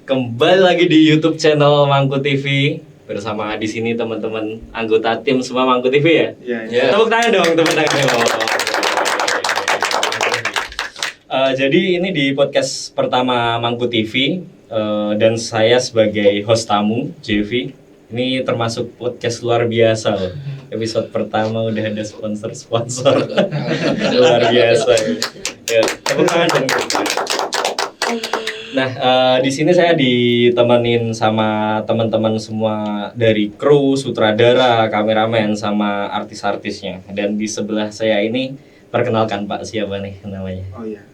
Kembali lagi di YouTube channel Mangku TV bersama di sini teman-teman anggota tim semua Mangku TV ya. Iya. Tepuk tangan dong, tepuk tangan dong. Jadi ini di podcast pertama Mangku TV dan saya sebagai host tamu JV. Ini termasuk podcast luar biasa loh. Episode pertama udah ada sponsor luar biasa. Ya, tepuk tangan dong. Nah, di sini saya ditemenin sama teman-teman semua dari kru, sutradara, kameramen, sama artis-artisnya. Dan di sebelah saya ini, perkenalkan Pak, siapa nih namanya? Oh iya,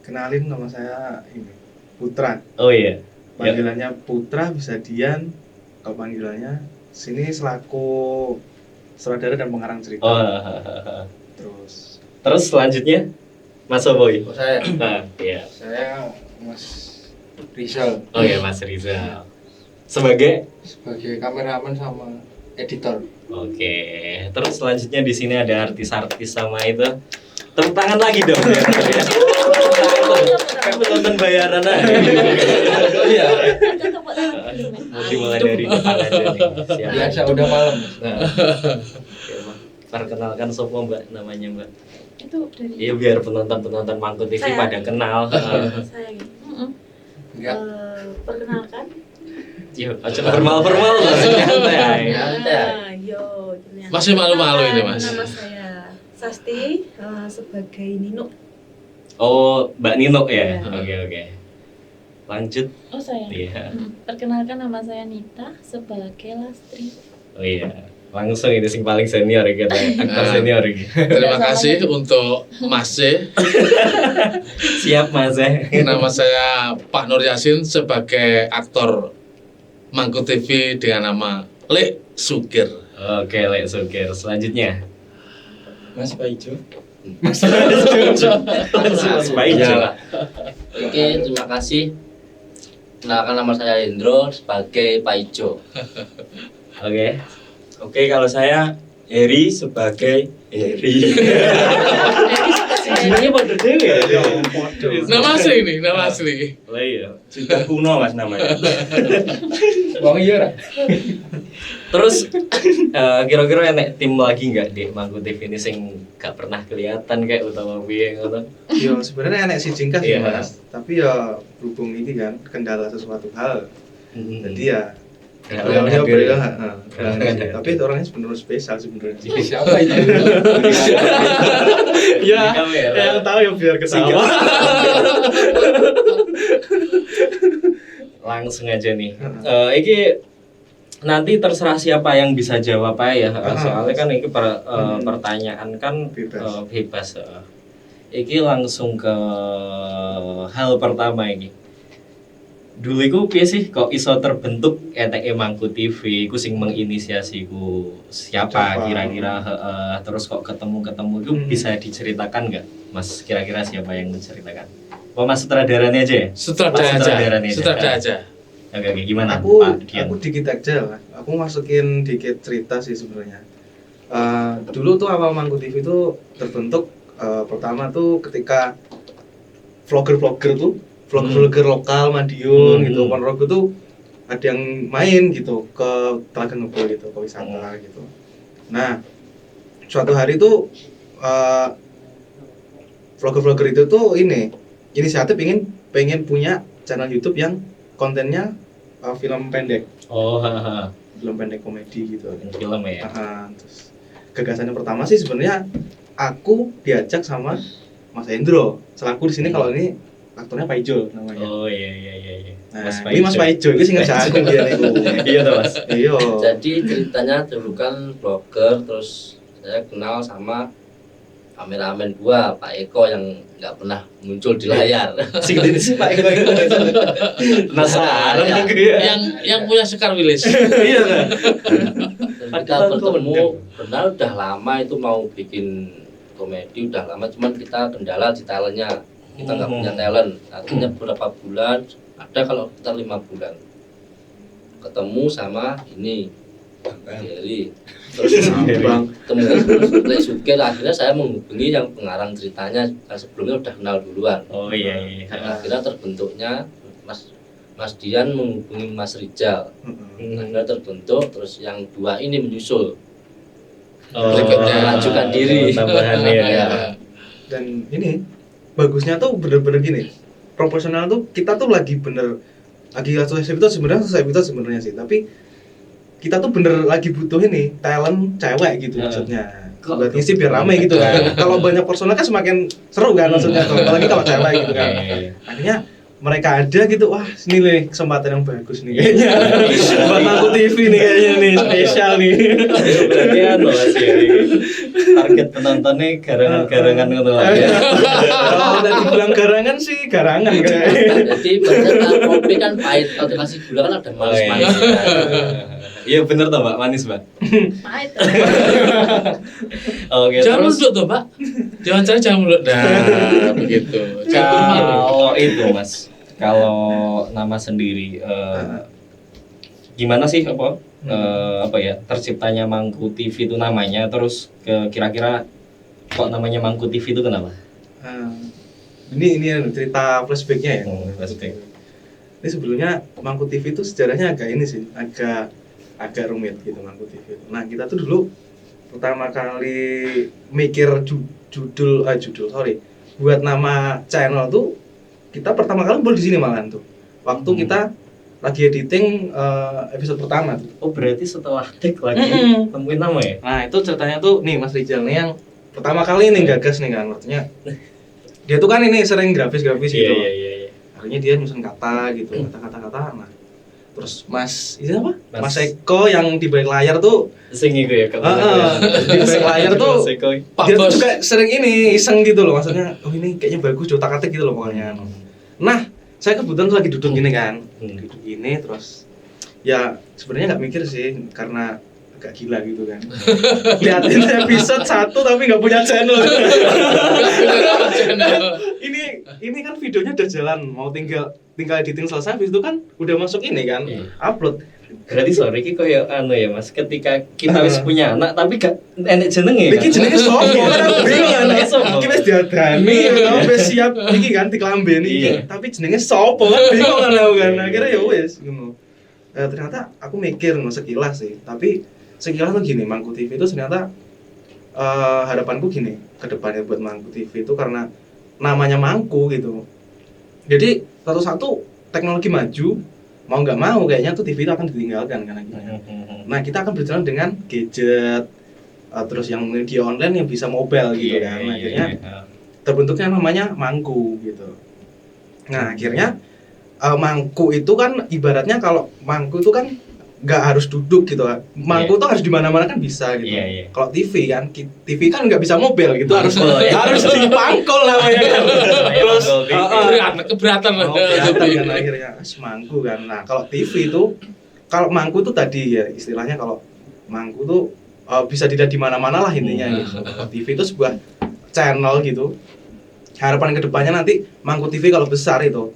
kenalin nama saya ini Putra. Oh iya. Panggilannya Putra, bisa Dian. Kalau panggilannya sini selaku sutradara dan pengarang cerita. Oh, terus selanjutnya Mas Boy. Oh, saya. Nah, iya. Saya Mas Rizal. Oh iya, Mas Rizal. Sebagai Kameramen sama editor. Oke. Terus selanjutnya di sini ada artis-artis sama itu. Tepuk tangan lagi dong. Kayak penonton bayaran aja. Iya. Mau dimulai dari depan aja nih. Siap. Biasa udah malam. Nah. Oke, Mbak. Perkenalkan sopo Mbak namanya Mbak. Itu dari Iya biar penonton Mangku TV Saya? pada kenal. saya gitu. Enggak. Perkenalkan. Yuk, aja formal lah, santai. Yo, ternyata. Masih malu-malu ini, Mas. Nama saya Sasti, sebagai Nino. Oh, Mbak Nino ya. Iya. Oke. Lanjut. Oh saya. Iya. Perkenalkan nama saya Nita sebagai Lastri. Oh iya. Langsung ini sing paling senior ya kita, aktor senior ini. Terima kasih untuk Mas C. Siap Mas ya. Nama saya Pak Nur Yasin sebagai aktor Mangku TV dengan nama Lek Sukir. Oke, Lek Sukir. Selanjutnya. Mas Paijo. Mas Paijo. Oke, terima kasih. Kenalkan nama saya Hendro sebagai Paijo. Oke, kalau saya Eri sebagai Eri. sebenarnya pada dewe ya. Nama asli ini, nama asli. Lah iya. Sudah kuno Mas namanya. Wong iya. Terus kira-kira enek tim lagi nggak di Mangku TV ini sing gak pernah kelihatan kayak utawa piye ngono? Yo sebenarnya enek si jingkas sih Iya. Mas, tapi ya berhubung ini kan kendala sesuatu hal. Jadi ya beliau beliau tapi itu orangnya sebenarnya spesial sebenarnya. Siapa itu? Ya, yang tahu ya biar ketawa. Langsung aja nih. Iki nanti terserah siapa yang bisa jawab ya. Soalnya kan ini pertanyaan kan bebas. Iki langsung ke hal pertama ini. Dulu iku piye sih kok iso terbentuk ETE Mangku TV iku sing menginisiasi ku siapa kira-kira terus kok ketemu itu bisa diceritakan nggak Mas, kira-kira siapa yang menceritakan? Oh Mas sutradaranya aja ya? Sutradara aja. Oke, gimana Aku Pak Dian? aku dikit aja lah. Aku masukin dikit cerita sih sebenarnya. Dulu tuh awal Mangku TV itu terbentuk pertama tuh ketika vlogger lokal Madiun gitu, Ponorogo tuh ada yang main gitu ke Telaga Ngebul gitu, ke wisata gitu. Nah, suatu hari tuh vlogger itu tuh inisiatif pengen punya channel YouTube yang kontennya film pendek. Oh, Film pendek komedi gitu. film ya. Terus gagasannya pertama sih sebenarnya aku diajak sama Mas Hendro. Selaku di sini kalau ini aktornya Paijo namanya. Oh iya. Nah, ini Mas Paijo itu sing ngejak aku dia niku. Iya toh Mas. Iya. Jadi ceritanya dulu kan blogger, terus saya kenal sama kameramen gua Pak Eko yang nggak pernah muncul di layar. Sing gede sih Pak Eko itu. Penasaran aku ya. Yang punya Sekar Wilis. Iya kan. Kita bertemu, benar udah lama itu mau bikin komedi udah lama, cuman kita kendala di talentnya. Kita nggak punya talent, artinya beberapa bulan, ada kalau kita 5 bulan ketemu sama ini Jerry, terus ketemu Lek Sukir, akhirnya saya menghubungi yang pengarang ceritanya, sebelumnya udah kenal duluan. Oh iya. Akhirnya terbentuknya Mas Mas Dian menghubungi Mas Rijal. Akhirnya terbentuk, terus yang 2 ini menyusul. Berikutnya. Mengajukan diri. Tambahannya ya. Ya. Dan ini bagusnya tuh bener-bener gini, proporsional tuh kita tuh lagi satu episode sebenarnya sih, tapi kita tuh bener lagi butuh ini talent cewek gitu maksudnya. Buat ngisi biar ramai gitu kan. Kalau banyak personal kan semakin seru kan maksudnya tuh, apalagi kalau cewek gitu kan. Akhirnya mereka ada gitu, wah ini nih kesempatan yang bagus nih kayaknya. Buat Mangku TV nih kayaknya nih, spesial nih. Berarti anu Mas ya. Target penontonnya garangan-garangan gitu lah ya. Kalau tadi bilang garangan sih garangan kayak. Jadi biasanya kopi kan pahit, kalau dikasih gula kan ada manis-manis. Iya bener toh Mbak, manis Mbak. Pahit. Oke, Jangan terus mulut toh, Mbak. Jangan mulut. Nah, begitu. kalau itu Mas, kalau nama sendiri gimana sih apa ya terciptanya Mangku TV itu namanya, terus kira-kira kok namanya Mangku TV itu kenapa? Ini cerita flashbacknya ya. Flashback. Ini sebelumnya Mangku TV itu sejarahnya agak ini sih, agak rumit gitu Mangku TV itu. Nah kita tuh dulu pertama kali mikir judul buat nama channel tuh kita pertama kali di sini malahan tuh. Waktu kita lagi editing episode pertama tuh. Oh berarti setelah take lagi temuin nama ya? Nah itu ceritanya tuh nih Mas Rijal nih yang pertama kali nih gagas nih kan, artinya dia tuh kan ini sering grafis gitu. Iya. Akhirnya dia nyusun kata gitu, kata-kata. Nah terus Mas ini apa? Mas Eko yang di balik layar tuh Sing itu ya kalau di balik layar tuh Pak dia tuh Bos. juga sering ini iseng gitu loh, maksudnya oh ini kayaknya bagus otak-atik gitu loh pokoknya. Nah saya kebetulan tuh lagi duduk gini kan, duduk gini terus ya sebenarnya nggak mikir sih karena agak gila gitu kan. Liatin episode 1 tapi nggak punya channel. Ini kan videonya udah jalan, mau tinggal editing selesai, habis itu kan udah masuk ini kan, upload. Berarti sorry iki koyo anu ya Mas, ketika kita wis punya anak tapi gak enek jenenge. Iki jenenge sopo? Kan bingung Jenenge kan. sopo? Iki wis diadani, wis siap iki kan diklambeni iki, tapi jenenge sopo kan bingung kan aku kan. Akhirnya ya wis ngono. Ternyata aku mikir sekilas sih, tapi sekilas tuh gini, Mangku TV itu ternyata harapanku gini, ke depannya buat Mangku TV itu karena namanya Mangku gitu. Jadi satu-satu teknologi maju, mau nggak mau kayaknya tuh TV itu akan ditinggalkan kan akhirnya. Nah kita akan berjalan dengan gadget, terus yang media online yang bisa mobile gitu kan. Akhirnya terbentuknya namanya Mangku gitu. Nah akhirnya Mangku itu kan ibaratnya kalau Mangku itu kan nggak harus duduk gitu kan. Mangku tuh harus di mana-mana kan bisa gitu. Kalau TV kan nggak bisa mobile gitu, harus dipangkul namanya kan. Terus keberatan lah. kan akhirnya Mangku kan. Nah kalau TV itu, kalau Mangku tuh tadi ya istilahnya kalau Mangku tuh bisa dilihat di mana-mana lah intinya gitu. Kalau TV itu sebuah channel gitu. Harapan kedepannya nanti Mangku TV kalau besar itu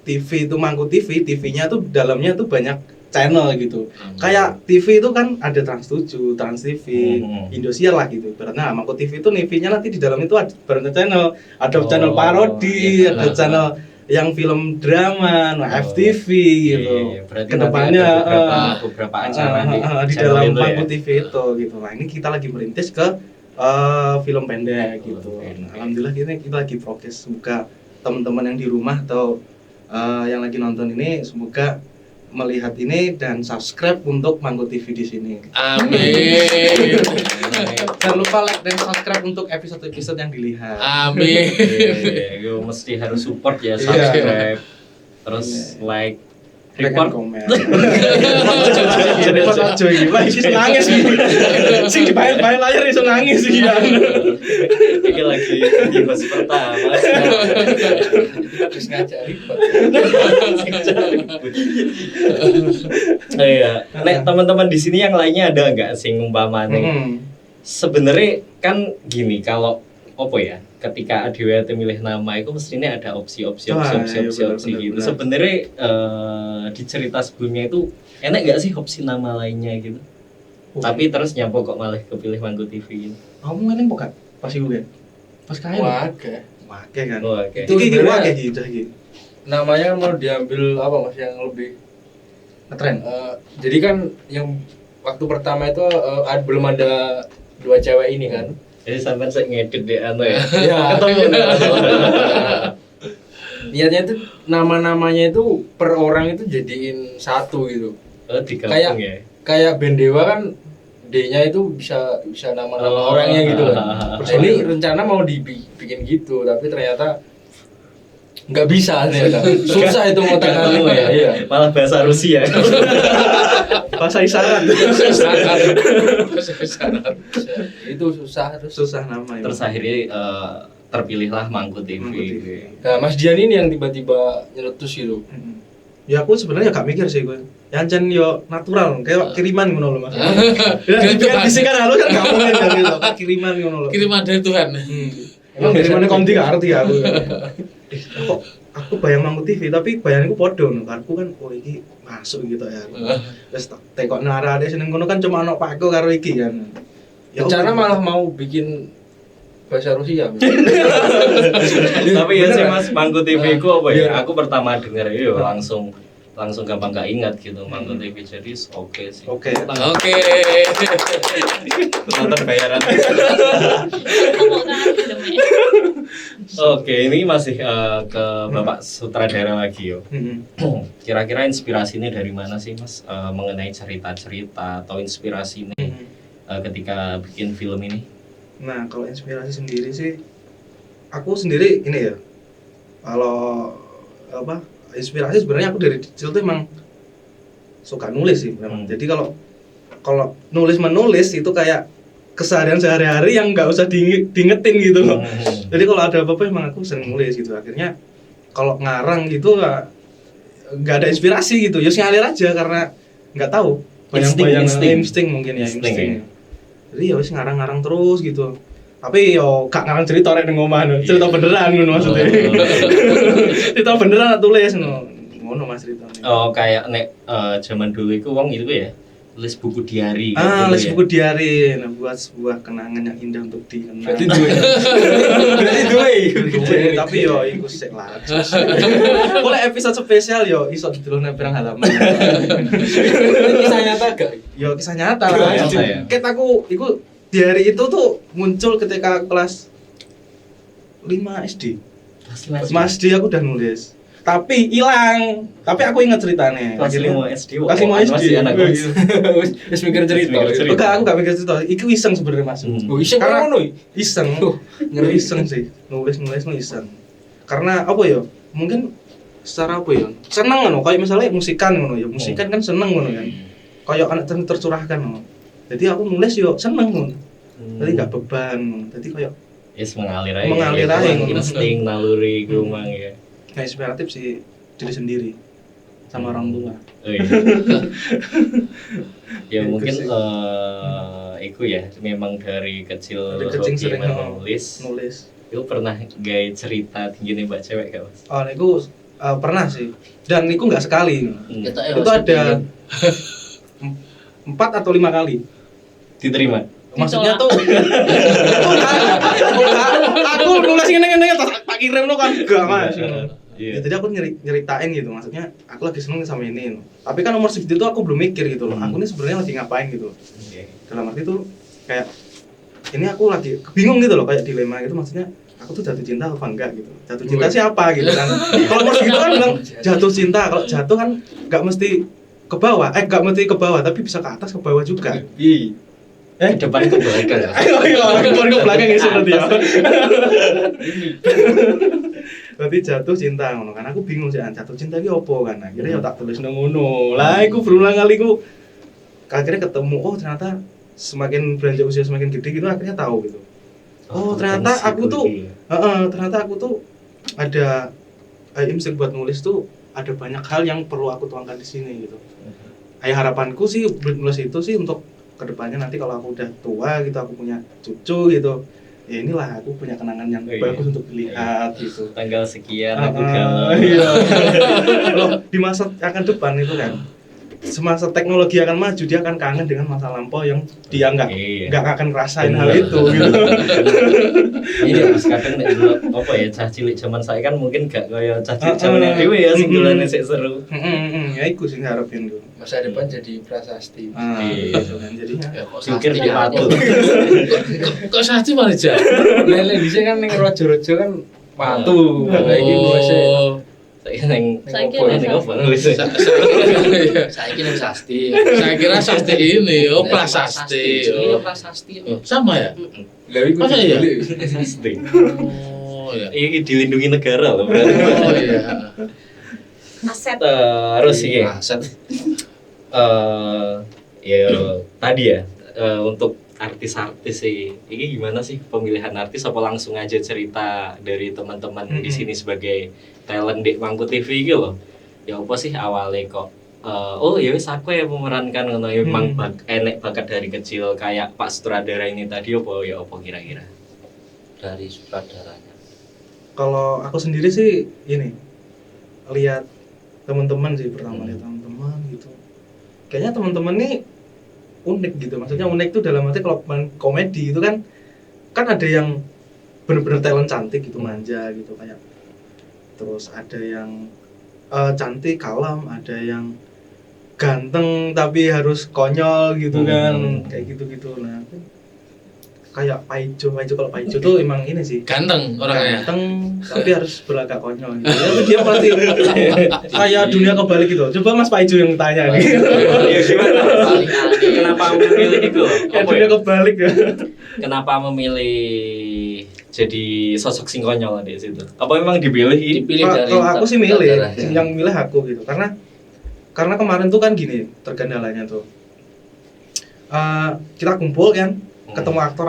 Mangku TV, TV-nya tuh dalamnya tuh banyak channel gitu. Kayak TV itu kan ada Trans 7, Trans TV, Indosiar lah gitu. Karena Mangku TV itu TV-nya nanti di dalam itu ada banyak channel. Ada channel parodi, ada channel yang film drama, FTV gitu. Kedepannya beberapa acara di dalam Mangku TV itu gitu. Nah ini kita lagi merintis ke film pendek gitu. Alhamdulillah kita lagi progres. Semoga teman-teman yang di rumah atau yang lagi nonton ini semoga melihat ini dan subscribe untuk Mangku TV di sini. Amin. Jangan lupa like dan subscribe untuk episode-episode yang dilihat. Amin. Gue mesti harus support ya, subscribe, terus like, report, komen. Report aja iki. Wah, iki nangis iki. Sing dibayar layar iso nangis iki. Iki lagi pas pertama. Terus ngajari Iya. Nek teman-teman di sini yang lainnya ada nggak sing umpamane? Sebenarnya kan gini, kalau apa ya? Ketika ADWT milih nama itu mestinya ada opsi-opsi gitu. Sebenarnya di cerita sebelumnya itu enak nggak sih opsi nama lainnya gitu? Tapi terus nyampe kok malah kepilih Mangku TV gitu. Kamu ngene kok Kak? Pas iku kan. Pas kae. Wake kan. Oh, oke. Iki wake iki udah iki. namanya mau diambil apa Mas yang lebih ngetren. Jadi kan yang waktu pertama itu belum ada 2 cewek ini kan. Jadi sampai saya ngedit di anu ya. Iya. Ketemu. Niatnya itu nama-namanya itu per orang itu jadiin satu gitu. Oh, digabung ya. Kayak band Dewa kan D-nya itu bisa nama-nama orangnya gitu kan. Ini rencana mau dibikin gitu, tapi ternyata nggak bisa ternyata. Susah itu ngotak anu ya. Iya. Malah bahasa Rusia. Bahasa isyarat. Itu susah terus. Susah nama ya. Terus akhirnya terpilihlah Mangku TV. Mangku TV. Nah, Mas Dian ini yang tiba-tiba nyeletus gitu. Ya aku sebenarnya gak mikir sih gue. Yancen yo natural kayak kiriman ngono lho Mas. Dari Dan Tuhan. bisikan halus kan gak mungkin kan gitu. Kan kiriman ngono lho. Kiriman dari Tuhan. Emang kirimannya konti gak arti aku. Kok aku bayang Mangku TV tapi bayanganku podo no. Karku kan oh iki masuk gitu ya. Terus tekokno arek seneng ngono kan cuma ono Pakku karo iki kan. Ya Rencana malah mau bikin bahasa Rusia. Tapi ya sih Mas, Mangku TV ku apa ya? Iya. Aku pertama denger itu langsung gampang gak ingat gitu Mangku TV, jadi oke sih. Oke. Oke. Nonton bayaran. Aku kan filmnya. Oke, ini masih ke Bapak sutradara lagi yo. Kira-kira inspirasinya dari mana sih Mas mengenai cerita-cerita atau inspirasinya ketika bikin film ini? Nah, kalau inspirasi sendiri sih aku sendiri ini ya. Kalau apa? Inspirasi sebenarnya aku dari kecil tuh emang suka nulis sih memang. Jadi kalau nulis menulis itu kayak keseharian sehari-hari yang nggak usah diingetin gitu loh. Jadi kalau ada apa-apa emang aku sering nulis gitu. Akhirnya kalau ngarang gitu nggak ada inspirasi gitu. Ya ngalir aja karena nggak tahu. Insting mungkin ya insting. Jadi ya wis ngarang-ngarang terus gitu. Tapi yo gak ngarang cerita rek nang omah, cerita beneran ngono maksudnya. Cerita beneran tulis ngono Mas ceritanya. Oh, kayak nek zaman dulu itu wong itu ya tulis buku diari gitu. Les ya. buku diari, nah buat sebuah kenangan yang indah untuk dikenang. Berarti duwe. Berarti duwe. Tapi yo iku sik lah. Boleh episode spesial yo iso didelok nang pirang halaman. Kisah nyata gak? Yo kisah nyata Kisah lah. nyata ya. Ket aku iku diari itu tuh muncul ketika aku kelas 5 SD. Mas D aku udah nulis. Tapi hilang. Tapi aku ingat ceritanya. Kelas Akhirnya- 5 SD. Kelas 5 SD. Masih anak Wih, kelas. Wis mikir cerita. Enggak, aku gak mikir cerita. Iku iseng sebenarnya Mas. Oh, iseng Karena- ngono. Iseng. Ngeri iseng sih. Nulis iseng. Karena apa ya? Mungkin secara apa ya? Seneng ngono, kayak misalnya musikan ngono ya. Musikan kan seneng ngono kan. Kayak anak tercurahkan ngono. Jadi aku nulis yo seneng ngono. Jadi gak beban ngono. Jadi kayak Yes, mengalir aja. Mengalir ya. aja. Insting naluri ku mang ya. kayak inspiratif sih diri sendiri sama orang tua. Oh, iya. Ya Itu mungkin sih. iku ya memang dari kecil Dari kecil hobi sering menulis. nulis. Itu pernah gaya cerita gini mbak cewek gak Mas? Oh, niku pernah sih. Dan niku nggak sekali. Kita Itu ada 4 atau 5 kali. Diterima. Maksudnya tuh aku nulis ngene-ngene tak kirim lo kan enggak Mas. Iya. Ya, jadi aku nyeritain gitu, maksudnya aku lagi seneng sama ini. Tapi kan umur segitu tuh aku belum mikir gitu loh. Aku ini sebenarnya lagi ngapain gitu. Oke. Dalam arti tuh kayak ini aku lagi bingung gitu loh, kayak dilema gitu, maksudnya aku tuh jatuh cinta apa enggak gitu. Jatuh cinta siapa gitu kan. Kalau umur segitu kan bilang jatuh cinta, kalau jatuh kan enggak mesti ke bawah, enggak mesti ke bawah tapi bisa ke atas ke bawah juga. Ke depan ke belakang. Ayo ke belakang ya seperti ya. Berarti jatuh cinta ngono kan, aku bingung sih jatuh cinta iki opo kan. Akhirnya ya tak tulis nang ngono. Lah iku berulang kali ku akhirnya ketemu, oh ternyata semakin beranjak usia semakin gede gitu akhirnya tahu gitu. Oh ternyata aku tuh ternyata aku tuh ada insting buat nulis tuh ada banyak hal yang perlu aku tuangkan di sini gitu. Harapanku sih nulis itu sih untuk kedepannya nanti kalau aku udah tua gitu, aku punya cucu gitu, ya inilah aku punya kenangan yang bagus untuk dilihat gitu. Tanggal sekian aku galau. Iya. Loh, di masa akan depan itu kan semasa teknologi akan maju dia akan kangen dengan masa lampau yang dia Iya. nggak akan rasain hal itu gitu. Iya Mas, kadang nek dulu apa ya cah cilik zaman saya kan mungkin gak kaya cah cilik zaman dhewe ya sing dolane sik seru. Ya iku sing ngarepin tuh. Masa depan jadi prasasti. Iya. Gitu kan jadinya. Ya kok Pikir sasti ya? sepatu. Kok sasti malah jauh? Lele dhisik kan ning rojo-rojo kan patu. Lah iki bose. Saiki ning Saiki opo ning ning opo nulis. Saya kira sasti. Saya kira sasti ini, prasasti. Ini prasasti. Oh, sama ya? Lah iku Masa iya? Sasti. Oh ya. Ini dilindungi negara loh berarti. Oh iya. Aset. Terus iki Aset. ya tadi ya untuk artis-artis sih, ini gimana sih pemilihan artis? Apa langsung aja cerita dari teman-teman di sini sebagai talent di Mangku TV gitu loh? Ya apa sih awalnya kok? Oh ya wis aku ya memerankan ngono ya memang enek bakat dari kecil kayak Pak Sutradara ini tadi apa ya apa kira-kira? Dari sutradaranya. Kalau aku sendiri sih ini lihat teman-teman sih pertama lihat teman-teman gitu. Kayaknya teman-teman nih unik gitu. Maksudnya unik tuh dalam arti kalau main komedi itu kan ada yang bener-bener talent cantik gitu manja gitu kayak. Terus ada yang cantik kalem, ada yang ganteng tapi harus konyol gitu kan. Kayak gitu-gitu. Nah, kayak Paijo kalau Paijo tuh emang ini sih Ganteng orangnya. ganteng tapi harus berlagak konyol gitu. Ya, dia pasti kayak dunia kebalik gitu. Coba Mas Paijo yang tanya nih. Ya gimana? Paling aneh. Kenapa memilih itu? Kayak Apa dunia ya? kebalik ya. Kenapa memilih jadi sosok sing konyol di situ? Apa memang dipilih? Dipilih dari Kalau aku sih milih, sutradaranya. yang milih aku gitu. Karena kemarin tuh kan gini terkendalanya tuh. Kita kumpul kan, ketemu aktor.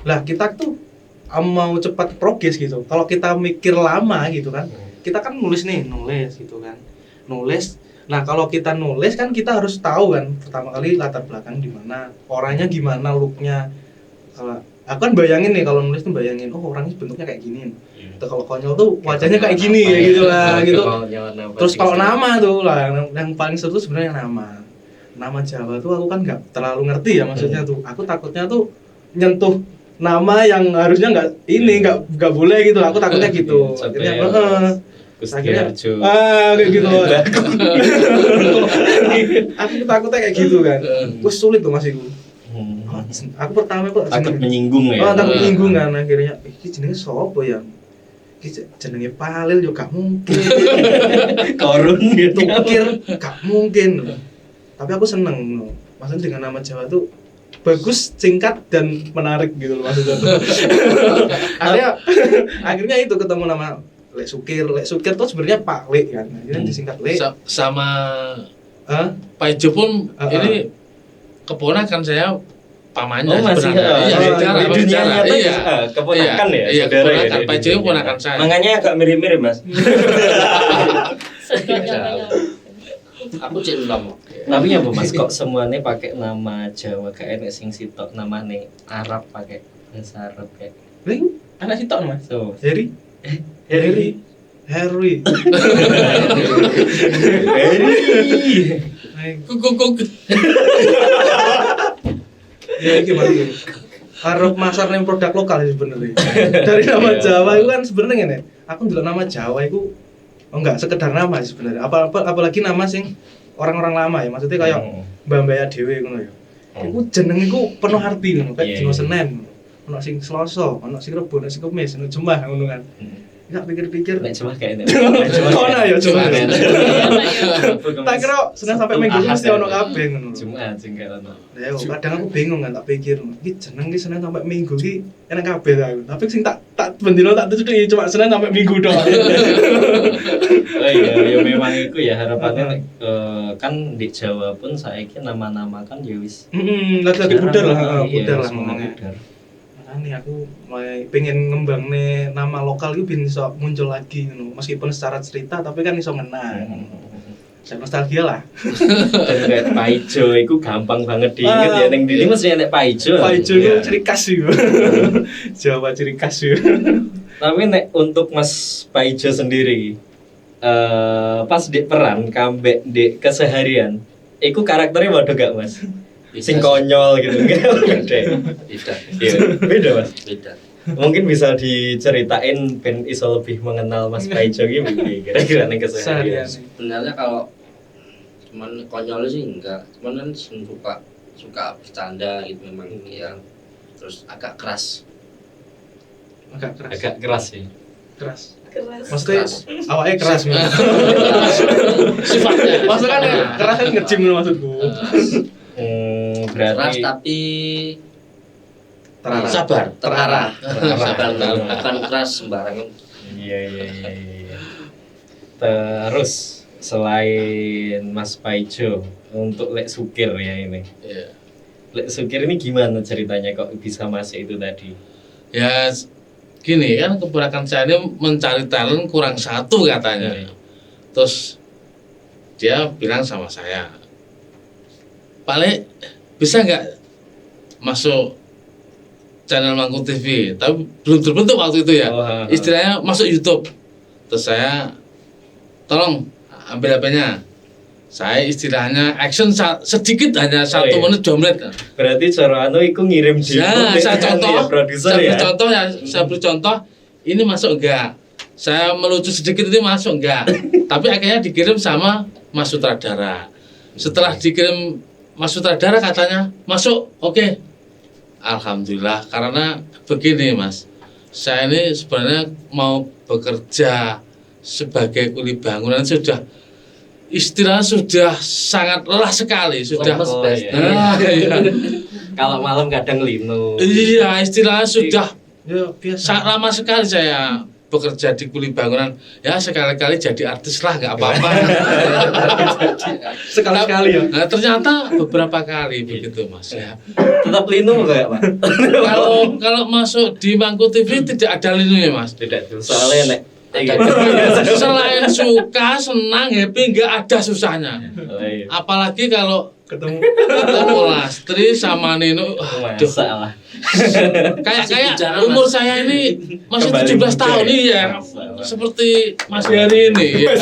Lah kita tuh mau cepat progres gitu. Kalau kita mikir lama gitu kan, kita kan nulis gitu kan. Nulis. Nah, kalau kita nulis kan kita harus tahu kan pertama kali latar belakang di mana, orangnya gimana, looknya. Kalau aku kan bayangin nih kalau nulis tuh bayangin, oh orangnya bentuknya kayak gini. Tuh, kalau konyol tuh wajahnya kayak gini ya gitu lah gitu. Terus kalau nama tuh lah yang paling seru tuh sebenarnya nama Jawa tuh aku kan nggak terlalu ngerti ya maksudnya tuh. Aku takutnya tuh nyentuh nama yang harusnya nggak boleh gitu. Aku takutnya gitu. Akhirnya akhirnya kayak gitu. Aku takutnya kayak gitu kan. Terus sulit tuh Mas iku. Aku pertama kok takut menyinggung ya. takut menyinggung kan akhirnya. Iki jenenge sapa ya? Iki jenenge Palil yo gak mungkin. Korun gitu. Tukir gak mungkin. Tapi aku seneng. Maksudnya dengan nama Jawa tuh bagus, singkat dan menarik gitu loh maksudnya tuh. akhirnya itu ketemu nama Lek Sukir tuh sebenarnya Pak Lek kan. Akhirnya disingkat Lek. Sama Pak Ijo pun ini keponakan saya pamannya masih sebenarnya. di dunia nyata iya. keponakan ya, Iya, saudara ya. keponakan. Pak Ijo keponakan saya. Makanya agak mirip-mirip Mas. Sekonyol-konyol. Aku cek enam. Tapi ya Mas kok semuanya pakai nama Jawa kayak enek sing sitok namanya Arab pakai bahasa Arab kayak. Ling, anak sitok Mas. So, Harry. Kuk. Ya gimana ini? Arep masar ning produk lokal sebenarnya. Dari nama Jawa itu kan sebenarnya ngene. Aku ndelok nama Jawa itu enggak sekedar nama sebenarnya. Apalagi nama sing orang-orang lama ya. Maksudnya kayak Mbak dhewe ngono ya. Iku jeneng iku penuh arti ngono. Kayak dino Senin. Ono sing Selasa, ono sing Rebo, ono sing Kamis, ono Jumat ngono kan. Enggak pikir-pikir. nek cuma kayak enek. Ono ya Jumat. Jumat. Tak kira Senin sampai Minggu mesti ono kabeh ngono. Jumat sing kayak ono. Ya, kadang aku bingung kan tak pikir, iki jeneng iki Senin sampai Minggu iki enak kabeh ta. Tapi sing tak bendino tak tutup cuma Senin sampai Minggu doang. Oh iya, ya memang itu ya harapannya nek, kan di Jawa pun saiki nama-nama kan ya wis. Lagi pudar lah, Iya, pudar lah semua ngomongnya. pudar. Makanya aku mulai pengen ngembangne nama lokal itu bisa muncul lagi ngono. Meskipun secara cerita tapi kan iso ngena. Saya nostalgia lah. Dan kayak Paijo itu gampang banget diinget ya ning ndi mesti enek Paijo. Paijo itu Iya. ciri khas sih. Jawa ciri khas sih. Tapi nek untuk Mas Paijo sendiri pas di peran kambek di keseharian iku karakternya waduh gak Mas? Sing konyol gitu kan beda. Beda. Iya, beda Mas. Beda. Mungkin bisa diceritain ben iso lebih mengenal Mas Paijo iki kira-kira ning keseharian. Sebenarnya kalau cuman konyol sih enggak, cuman kan suka bercanda gitu memang ya. Terus agak keras. Agak keras sih. Keras. Keras. Maksudnya Keras. awalnya keras. Sifatnya. Maksudnya kan keras kan nge-gym maksudku. Keras Berarti tapi Terarah. Sabar. terarah. Terarah. Bukan keras sembarangan. Iya. Terus selain Mas Paijo untuk Lek Sukir ya ini. Iya. Lek Sukir ini gimana ceritanya kok bisa masuk itu tadi? Ya gini kan keponakan saya ini mencari talent kurang satu katanya. Terus dia bilang sama saya, Pak Le, bisa nggak masuk channel Mangku TV? Tapi belum terbentuk waktu itu ya. Istilahnya masuk YouTube. Terus saya, tolong ambil HP-nya. Saya istilahnya action sedikit hanya 1 menit 2 menit. Berarti cara anu iku ngirim di Saya contoh, produser ya. saya beri contoh, ini masuk enggak? Saya melucu sedikit ini masuk enggak? Tapi akhirnya dikirim sama Mas Sutradara. Setelah dikirim Mas Sutradara katanya masuk, oke. Alhamdulillah, karena begini Mas, saya ini sebenarnya mau bekerja sebagai kuli bangunan istilahnya sudah sangat lelah sekali, sudah. Iya. Kalau malam kadang lino. Iya, istilahnya sudah Ya biasa. lama sekali saya bekerja di kuli bangunan. Ya sekali-kali jadi artis lah, nggak apa-apa. Sekali-sekali ya. Nah, ternyata beberapa kali begitu Mas ya. Tetap lino kayak Pak. Kalau masuk di Mangku TV tidak ada linunya Mas. Tidak tuh. Soalnya nek Selain suka, senang, happy, nggak ada susahnya. Apalagi kalau Ketemu Lastri sama Nino, aduh, salah. kayak umur saya ini masih 17 tahun nih ya, seperti masih hari ini. Ya.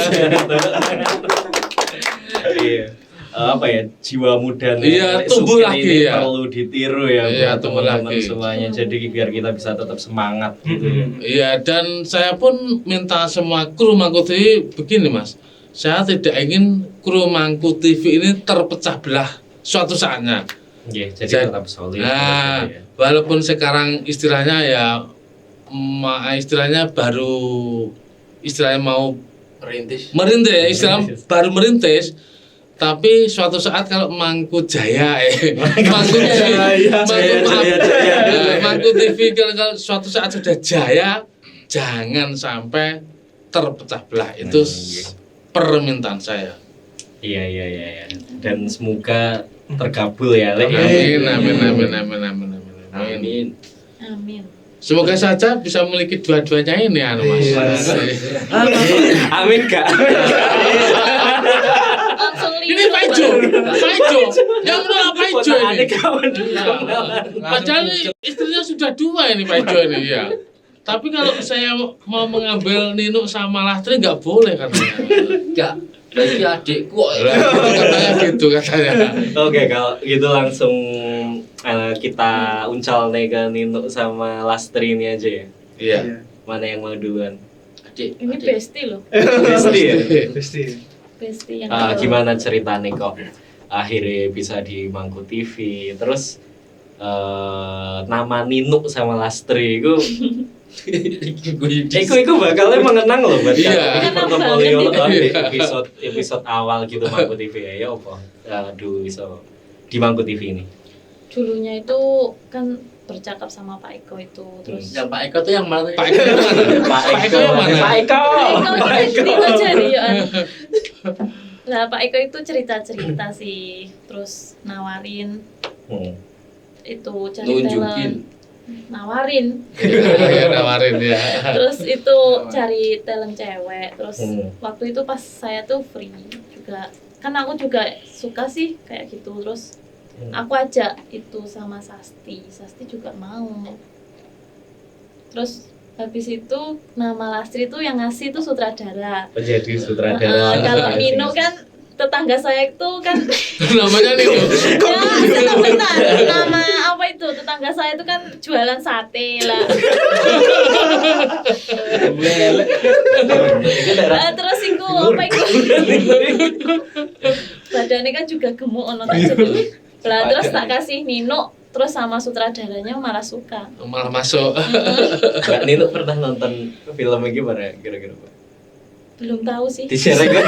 Iya. Apa ya, jiwa muda Iya, tumbuh Sukir lagi ini ya. perlu ditiru ya Iya, buat tumbuh teman-teman lagi. semuanya, jadi biar kita bisa tetap semangat gitu ya. Iya, dan saya pun minta semua kru Mangku TV begini Mas, saya tidak ingin kru Mangku TV ini terpecah belah suatu saatnya. Iya, jadi tetap solid. Nah, terus ya. walaupun sekarang istilahnya ya istilahnya baru istilahnya mau Merintis. merintis ya, istilah baru merintis, tapi suatu saat kalau Mangku Jaya Mangku TV Mangku TV kalau suatu saat sudah jaya, jangan sampai terpecah belah. Itu permintaan saya. Iya. Dan semoga terkabul ya, Lek. Amin. Amin. Semoga saja bisa memiliki dua-duanya ini anu Mas. Amin Kak. Langsung Ini Pak Ijo. Yang menolak Pak Ijo ini. Padahal ini istrinya sudah 2 ini Pak Ijo ini ya. Tapi kalau saya mau mengambil Nino sama Lastri nggak boleh katanya. Enggak, berarti adikku kok. Lah, itu katanya. Oke, kalau gitu langsung kita uncal nih ke Nino sama Lastri ini aja ya. Iya. Mana yang mau duluan? Adik. Ini bestie loh. Pasti ya. Pasti. Bestie yang Gimana ceritanya kok akhirnya bisa di Mangku TV, terus nama Nino sama Lastri itu Iku bakalnya mengenang loh buat Iya. ini portofolio Iya. episode awal gitu Mangku TV ya apa? Aduh iso di Mangku TV ini. dulunya itu kan bercakap sama Pak Eko itu terus Yang Pak Eko tuh yang mana? Pak Eko yang mana? Pak Eko yang mana? Pak Eko. Pak Eko itu jadi ya. Nah Pak Eko itu cerita sih terus nawarin itu cari Nunjukin. talent nawarin Ya nawarin ya. terus itu cari talent cewek terus waktu itu pas saya tuh free juga kan aku juga suka sih kayak gitu terus aku ajak itu sama Sasti juga mau terus Habis itu nama Lastri itu yang ngasih itu sutradara. Menjadi sutradara. Kalau Nino kan tetangga saya itu kan Namanya nih. ya bentar, nama apa itu tetangga saya itu kan jualan sate lah. Terus itu apa itu? Badannya kan juga gemuk ono tak jenenge. Lah terus tak kasih Nino, terus sama sutradaranya malah suka. Malah masuk. Mbak Nino pernah nonton film gimana kira-kira Pak? Belum tahu sih. Di-share gue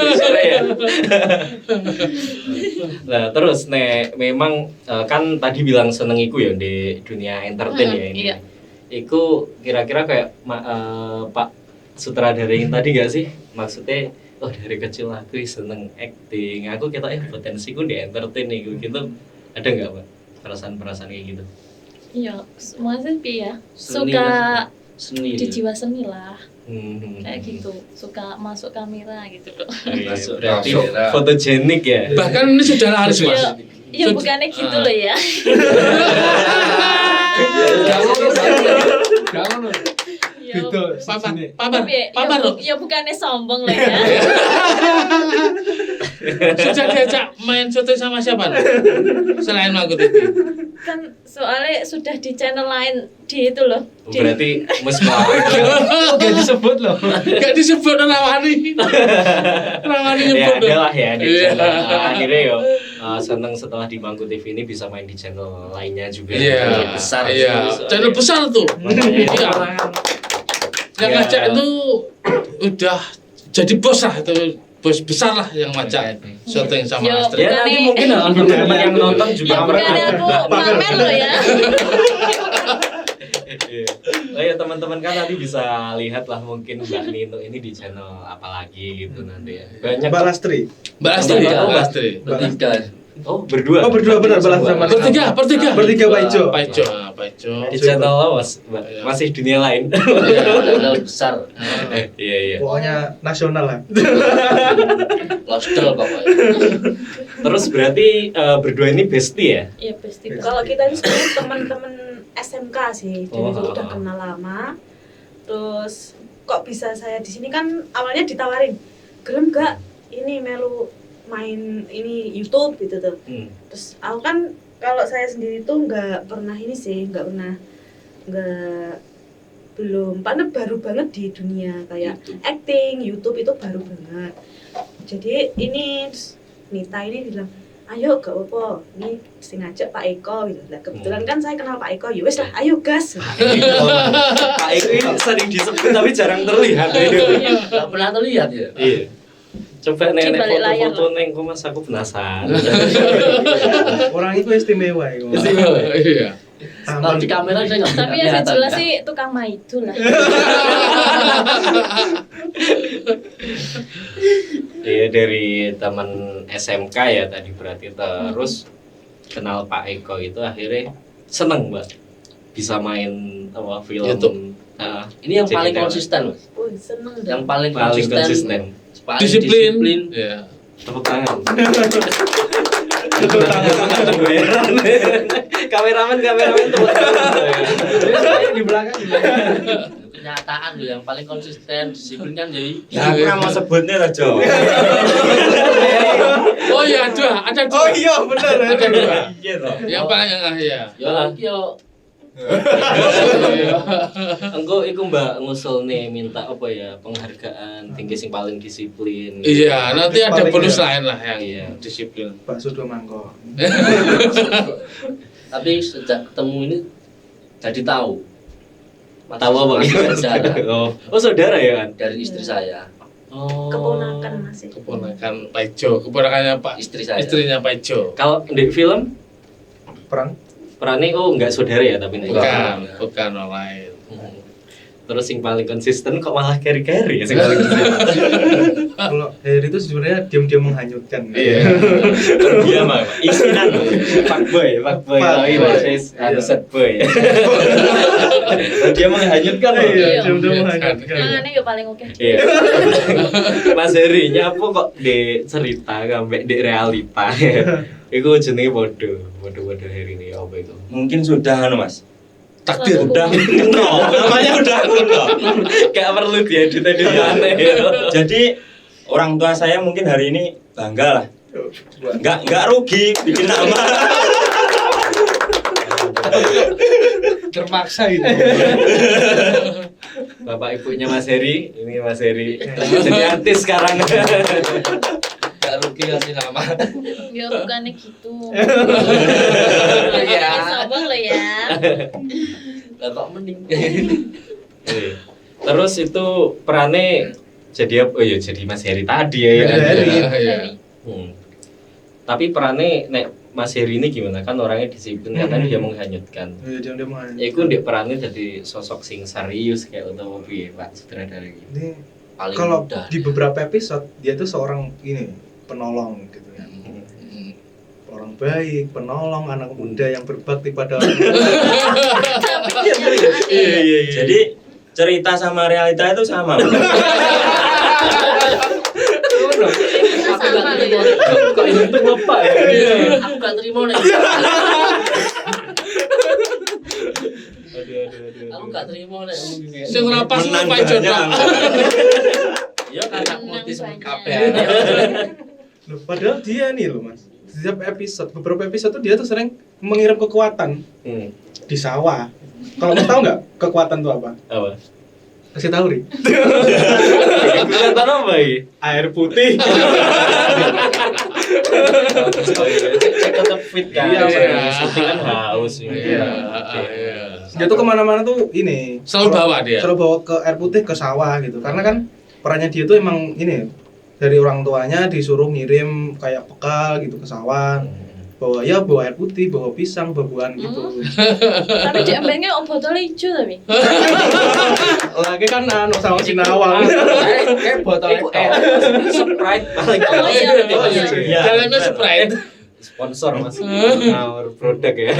di-share ya. Nah, terus memang kan tadi bilang seneng iku ya di dunia entertain ya ini. Iya. Iku kira-kira kayak Pak sutradara yang tadi gak sih? Maksudnya dari kecil aku seneng acting. Aku kita potensiku di entertain iku gitu. Ada nggak Pak perasaan-perasaan kayak gitu? Iya, semuanya sih ya. Seni Suka seni di jiwa seni lah. Hmm. Kayak gitu, suka masuk kamera gitu loh. Masuk berarti Masuk. fotogenik ya. Bahkan ini sudah laris mas. Ya bukannya gitu loh ya. Jangan Ya, Paman loh. ya bukannya sombong loh ya. Sudah diajak main syuting sama siapa? Selain Mangku TV. Kan soalnya sudah di channel lain di itu loh. Di, Berarti mesma. Gak disebut loh. Gak disebut Rawani. Rawani Ya nyebut. ada lah ya di Iya. channel. Akhirnya yo seneng setelah di Mangku TV ini bisa main di channel lainnya juga. Iya. besar. Iya. Channel besar tuh. Makanya itu Iya. orang Yang Ya. ngajak itu udah jadi bos lah itu. Bos besar lah yang ngajak syuting sama Yo, Astrid. ya nanti Bukannya- mungkin teman-teman yang nonton juga ya bukannya aku pamer loh ya. Iya. Oh ya teman-teman kan nanti bisa lihat lah mungkin Mbak Nino ini di channel apa lagi gitu nanti ya. Banyak. Mbak Lastri. Mbak Astrid, Mbak Mbak Astrid. Bertiga. Oh berdua. Oh berdua benar balas sama Bertiga. Bertiga Pak Ijo. Pak Ijo, Pak Ijo. Di channel awas, masih dunia lain. Channel besar. Iya. Pokoknya nasional lah. Lostel pokoknya. Terus berarti berdua ini bestie ya? Iya pasti. Kalau kita ini sebenarnya teman-teman SMK sih, jadi Oh. itu udah kenal lama. Terus kok bisa saya di sini kan awalnya ditawarin, gelem gak ini melu main ini YouTube gitu tuh. Terus aku kan kalau saya sendiri tuh nggak pernah ini sih, nggak belum, karena baru banget di dunia kayak acting, YouTube itu baru banget. Jadi ini terus Nita ini bilang, ayo gak apa-apa, ini sing ngajak Pak Eko gitu. Nah, kebetulan kan saya kenal Pak Eko, ya wes lah, ayo gas. Pak Eko ini sering disebut tapi jarang terlihat. Gak pernah terlihat ya. Iya. Coba Di nenek balik layar foto-foto neng komas aku penasaran. Orang itu istimewa ya. Iya. Kalau di kamera saya nggak Tapi yang kelihatan, jelas kan? sih tukang maidu lah. Iya dari teman SMK ya tadi berarti terus kenal Pak Eko itu akhirnya seneng Mbak bisa main apa film YouTube. Ini yang Jadi paling kayak- konsisten, Mas. Oh, seneng Yang dong. paling paling konsisten. paling Disiplin. Iya. Tepuk tangan. Tepuk tangan. Kameramen tepuk tangan. Di belakang. Kenyataan loh yang paling konsisten, disiplin kan jadi. Ya aku nggak mau sebutnya lah Jo. Oh iya, ada dua. Oh iya benar. Ada dua. Iya toh. Yang paling iya. Yo, yo. Engko iku Mbak ngusul nih minta apa ya penghargaan tinggi sing paling disiplin. Iya, nanti ada Paling bonus iya. lain lah yang Iya. disiplin. Pak Sudo Mangkok. Tapi sejak ketemu ini jadi tahu. Tahu apa? Masih saudara Oh saudara ya kan? dari istri saya, Oh. Keponakan masih. Keponakan Pak Ijo, keponakannya Pak istri saya. istrinya Pak Ijo. Kalau di film Perang. perannya enggak saudara ya tapi nih. Bukan orang lain. Terus yang paling konsisten kok malah carry-carry ya sing paling konsisten. Kalau Harry itu sebenarnya diam-diam menghanyutkan. Iya. Dia mah isinan fuckboy. Tapi basis Iya. set boy. Dia menghanyutkan loh. Iya, diam-diam Iya. menghanyutkan. Tangannya yuk paling oke. Iya. Mas Heri nyapu kok di cerita sampai di realita. Iku jenenge bodoh Heri ini apa itu? Mungkin sudah anu Mas. takdir. Udah kuno, namanya udah kuno. Gak perlu diedit aneh. Jadi orang tua saya mungkin hari ini bangga lah. Nggak rugi bikin nama. Terpaksa itu. Bapak ibunya Mas Heri, ini Mas Heri jadi artis sekarang. Gak rugi kasih nama. Ya bukannya gitu. Ya. Sabar lo ya. Lah kok mending. Terus itu perannya jadi apa? Oh iya jadi Mas Heri tadi ya. Iya. Tapi perannya nek Mas Heri ini gimana? Kan orangnya disiplin, katanya dia menghanyutkan. Iya, dia mau. Ya itu di perannya jadi sosok sing serius kayak utama piye Pak sutradara gitu. Ini Paling kalau mudah. di beberapa episode dia tuh seorang ini penolong gitu ya. Orang baik, penolong anak muda yang berbakti pada orang tua. Iya. Jadi cerita sama realita itu sama. Aku gak terima. Kok ini tuh Bapak ya? Aku gak terima nih. Aku gak terima nih. Sing ora pas Menang Pak Jono. banyak. Ya karena putih sama Banyak. kabeh. Loh, padahal dia nih loh Mas. Setiap episode, beberapa episode tuh dia tuh sering mengirim kekuatan di sawah. Kalau mau tahu nggak kekuatan tuh apa? Apa? Kasih tahu Ri. Kekuatan apa ini? Air putih. Cek tetap fit kan. Iya, benar. Syuting kan haus. Iya. Dia tuh kemana-mana tuh ini. Selalu bawa dia. Selalu bawa ke air putih ke sawah gitu. Karena kan perannya dia tuh emang ini dari orang tuanya disuruh ngirim kayak bekal gitu ke sawah. Bawa air putih, bawa pisang, buah-buahan gitu. Tapi di embengnya om botol hijau tapi. Lagi kan anu sama sinawang. Kayak botol Sprite paling. Oh iya. Oh iya. Iya. Dalamnya Sprite. Sponsor Mas. Ngawur produk ya.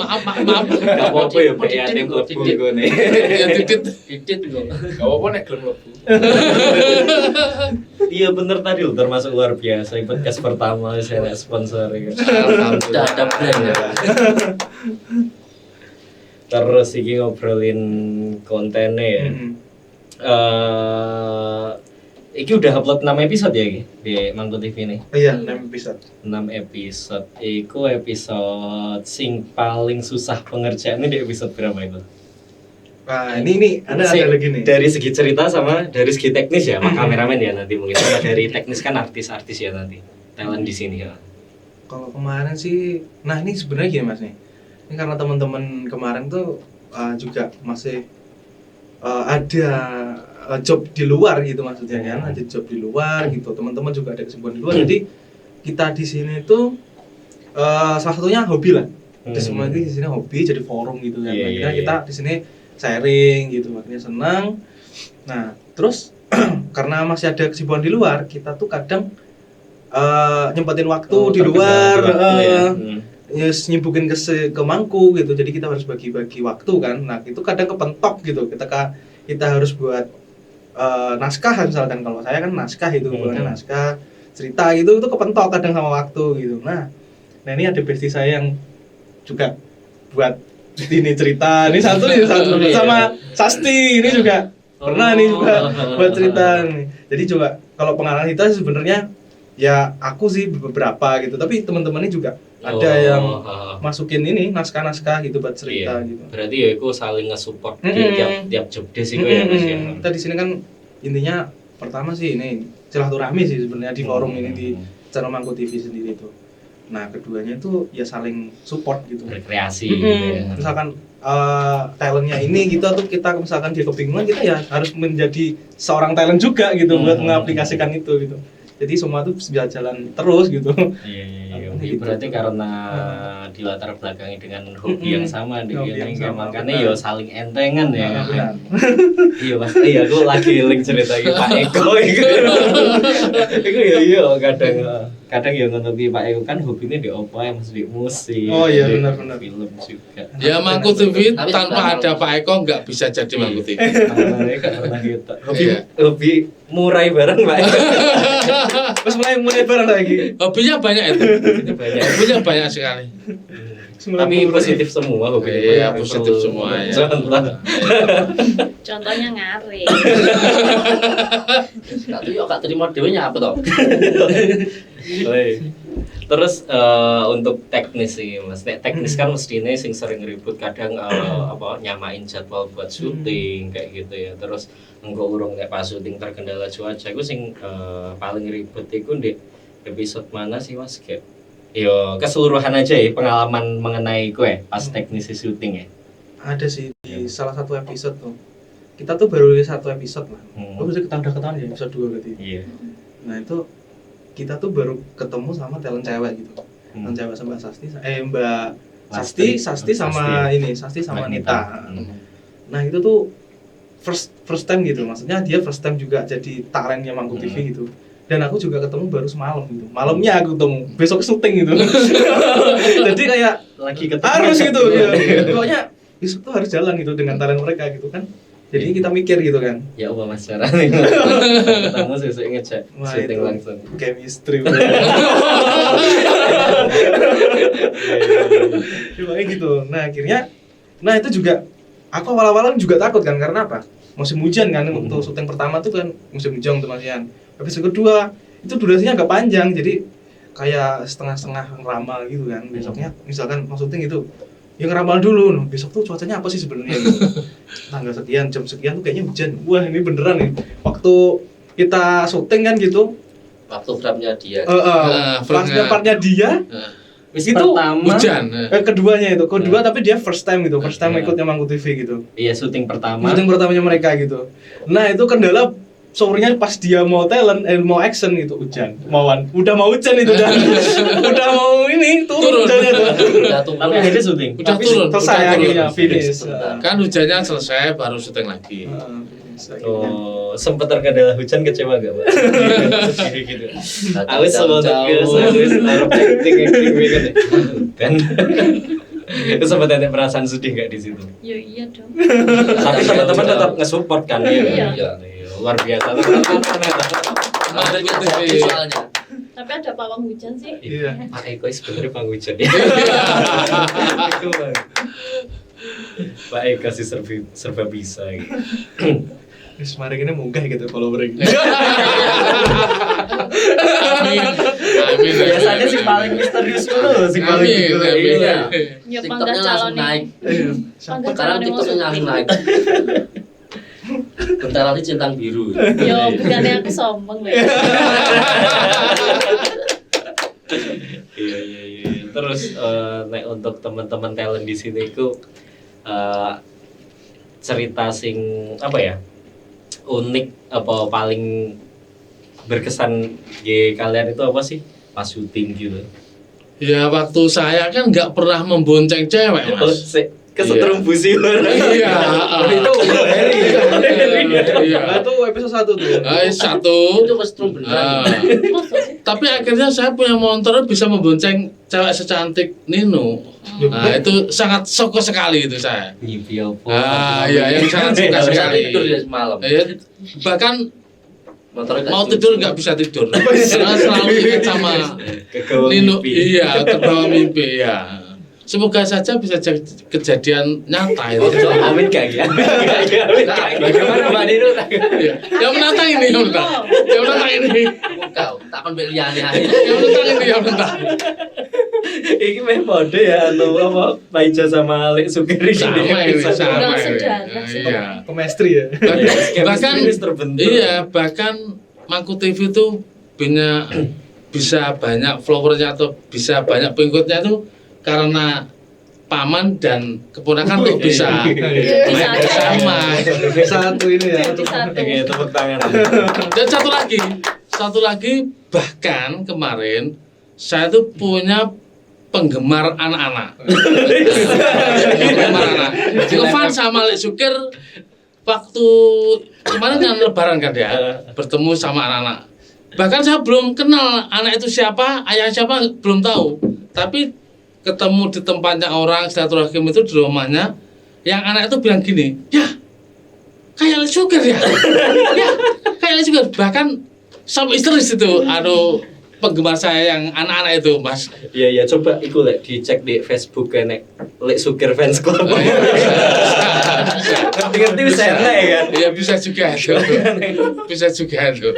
Maaf. Gak apa-apa ya PAT mlebu iku nih. Ya titit. Dikit kok. Gak apa-apa nek gelem mlebu. Iya bener tadi loh termasuk luar biasa podcast pertama saya sponsor ya. Udah ada brand ya. Terus iki ngobrolin kontennya ya. Iki udah upload 6 episode ya iki di Mangku TV ini. Iya, 6 episode. 6 episode. Iku episode sing paling susah pengerjaannya di episode berapa itu? Nah, ini ada lagi nih. Dari segi cerita sama dari segi teknis ya, sama kameramen ya nanti mungkin sama dari teknis kan artis-artis ya nanti. Talent di sini ya. Kalau kemarin sih, nah ini sebenarnya gini Mas nih. Ini karena teman-teman kemarin tuh juga masih ada job di luar gitu maksudnya kan, ada job di luar gitu. Teman-teman juga ada kesibukan di luar. Jadi kita di sini tuh salah satunya hobi lah. Di semua itu di sini hobi jadi forum gitu kan. Akhirnya kita di sini sharing gitu, makanya senang. Nah, terus karena masih ada kesibukan di luar, kita tuh kadang nyempetin waktu di luar, nyibukin ke Mangku gitu. Jadi kita harus bagi-bagi waktu kan. Nah, itu kadang kepentok gitu. Kita harus buat naskah misalkan, kalau saya kan naskah itu, naskah cerita gitu itu kepentok kadang sama waktu gitu. Nah ini ada bestie saya yang juga buat ini cerita, ini satu sama Sasti ini juga pernah nih juga buat cerita nih. Jadi juga kalau pengalaman kita sebenarnya ya aku sih beberapa gitu, tapi teman-temannya juga ada yang masukin ini naskah-naskah gitu buat cerita gitu. Berarti ya itu saling nge-support di tiap job desk itu ya Mas ya. Kita di sini kan intinya pertama sih ini silaturahmi sih sebenarnya di forum ini di channel Mangku TV sendiri itu. Nah keduanya itu ya saling support gitu, rekreasi gitu ya. Misalkan talentnya ini gitu, atau kita misalkan dia kebingungan, kita ya harus menjadi seorang talent juga gitu buat mengaplikasikan itu gitu. Jadi semua tuh bisa jalan terus gitu. Iya. Berarti karena di latar belakangi dengan hobi yang sama makanya ya saling entengan ya. Iya Mas, iya aku lagi link cerita Pak Eko itu. Itu ya kadang ya ngerti Pak Eko kan hobinya di opo ya Mas, di musik. Oh iya benar-benar. Film juga. Ya Mangku TV tanpa ada Pak Eko nggak bisa jadi Mangku TV. Karena kita hobi murai bareng Pak Eko. Terus mulai bareng lagi. Hobinya banyak itu. Hobinya banyak sekali. Tapi positif semua hobi. Iya, positif semua ya. Contoh. Contohnya ngare. Kak tuh yuk gak terima dewenya apa toh? Terus untuk teknis sih Mas. Teknis kan mestinya sing sering ribut kadang apa nyamain jadwal buat syuting kayak gitu ya. Terus engko urung nek pas syuting terkendala cuaca iku sing paling ribet iku di episode mana sih Mas? Kayak yo keseluruhan aja ya pengalaman mengenai gue pas teknis syuting ya. Ada sih di salah satu episode tuh. Kita tuh baru rilis satu episode lah. Oh, bisa udah ketahuan ya episode 2 berarti. Iya. Nah, itu kita tuh baru ketemu sama talent cewek gitu. Talent cewek sama Mbak Sasti, Mbak Sasti sama ini, Sasti sama Nita. Nah, itu tuh first time gitu. Maksudnya dia first time juga jadi talentnya Mangku TV gitu. Dan aku juga ketemu baru semalam gitu. Malamnya aku ketemu, besok syuting gitu. Jadi kayak Lagi ketemu harus gitu ya. Pokoknya besok tuh harus jalan gitu dengan talent mereka gitu kan. Jadi kita mikir gitu kan. Ya Allah Mas Cara nih. Ketemu sesuk ngecek Wah, syuting itu langsung. chemistry. Cuma gitu. Nah, akhirnya itu juga aku awal-awal juga takut kan karena apa? Musim hujan kan untuk syuting pertama tuh kan musim hujan untuk Masian. Episode kedua itu durasinya agak panjang jadi kayak setengah-setengah ngeramal gitu kan. Besoknya misalkan mau syuting itu ya ngeramal dulu, besok tuh cuacanya apa sih sebenarnya gitu. Tanggal sekian, jam sekian tuh kayaknya hujan. Wah, ini beneran nih. Waktu kita syuting kan gitu. Waktu frame-nya dia. Partnya dia. Itu pertama Hujan. keduanya itu, kedua tapi dia first time gitu. First time ikutnya Mangku TV gitu. Iya syuting pertama. Syuting pertamanya mereka gitu. Nah, itu kendala sore-nya pas dia mau talent, mau action gitu hujan. Udah mau hujan itu dan udah mau ini turun hujannya tuh. Udah turun. Tapi akhirnya syuting. Udah Tapi turun. selesai udah akhirnya turun. finish. Kan hujannya selesai baru syuting lagi. Oh, sempat terkendala hujan kecewa gak, Pak? Gitu. Awis Jauh-jauh. sempat awis harap acting gitu. Kan. Itu sempat ada perasaan sedih gak di situ? Ya iya dong. Tapi teman-teman tetap nge-support kan Iya. Luar biasa teman-teman. Ada TV soalnya. Tapi ada pawang hujan sih. Iya. Pak Eko sebenarnya pang hujan ya. Itu Bang. Pak Eko sih serba bisa gitu. Wis mari kene munggah gitu follower-nya. Amin. Biasanya sih paling misterius dulu sih paling Amin. gitu. Amin. Iya. Ya TikToknya pangkat langsung calon naik. Pangkat Sekarang calon TikToknya langsung naik. Bentar lagi centang biru. Yo bukannya aku sombong ya. Iya. Terus nek untuk teman-teman talent di sini itu cerita sing apa ya? Unik apa paling berkesan di kalian itu apa sih? Pas syuting gitu. Ya waktu saya kan nggak pernah membonceng cewek Oh, Mas. kesetrum busi Iya. Itu Iya. Nah, itu episode 1 tuh. Satu. Itu kesetrum beneran. Masa sih? Tapi akhirnya saya punya motor bisa membonceng cewek secantik Nino. Nah, itu sangat syukur sekali itu saya. Iya, yang sangat suka Nggak bisa sekali. tidur ya semalam. Ya, bahkan Motornya mau nggak tidur nggak bisa tidur. Karena selalu ingat sama Nino. Iya, terbawa mimpi ya. Semoga saja bisa kejadian nyata itu. Amin gak ya? Bagaimana Mbak Nino? Iya. Yang menantang ini, yang menantang. Yang menantang ini. Kau takkan beliannya. Yang menantang ini, yang menantang. Ini main mode ya atau apa? Paija sama Lek Sugiri Sama ini, sama Udah ini. sejarah sih. Iya. Chemistry ya. Bahkan terbentuk. iya, bahkan Mangku TV itu bisa banyak followernya atau bisa banyak pengikutnya itu karena paman dan keponakan tuh bisa Bisa sama. Satu ini ya. Jadi satu. Oke, tepuk tangan. Dan satu lagi bahkan kemarin saya tuh punya penggemar anak-anak. Penggemar anak. Ngefans sama Lek Sukir waktu kemarin kan lebaran kan ya, bertemu sama anak-anak. Bahkan saya belum kenal anak itu siapa, ayah siapa belum tahu. Tapi ketemu di tempatnya orang silaturahim itu di rumahnya, yang anak itu bilang gini, ya kayak Lek Sukir ya, ya kayak Lek Sukir. Bahkan sampai histeris itu, aduh penggemar saya yang anak-anak itu, Mas. Iya, coba iku lek dicek di Facebook nek lek Sukir Fans Club. Ngerti-ngerti wis enak kan. Iya bisa juga itu. Bisa juga itu.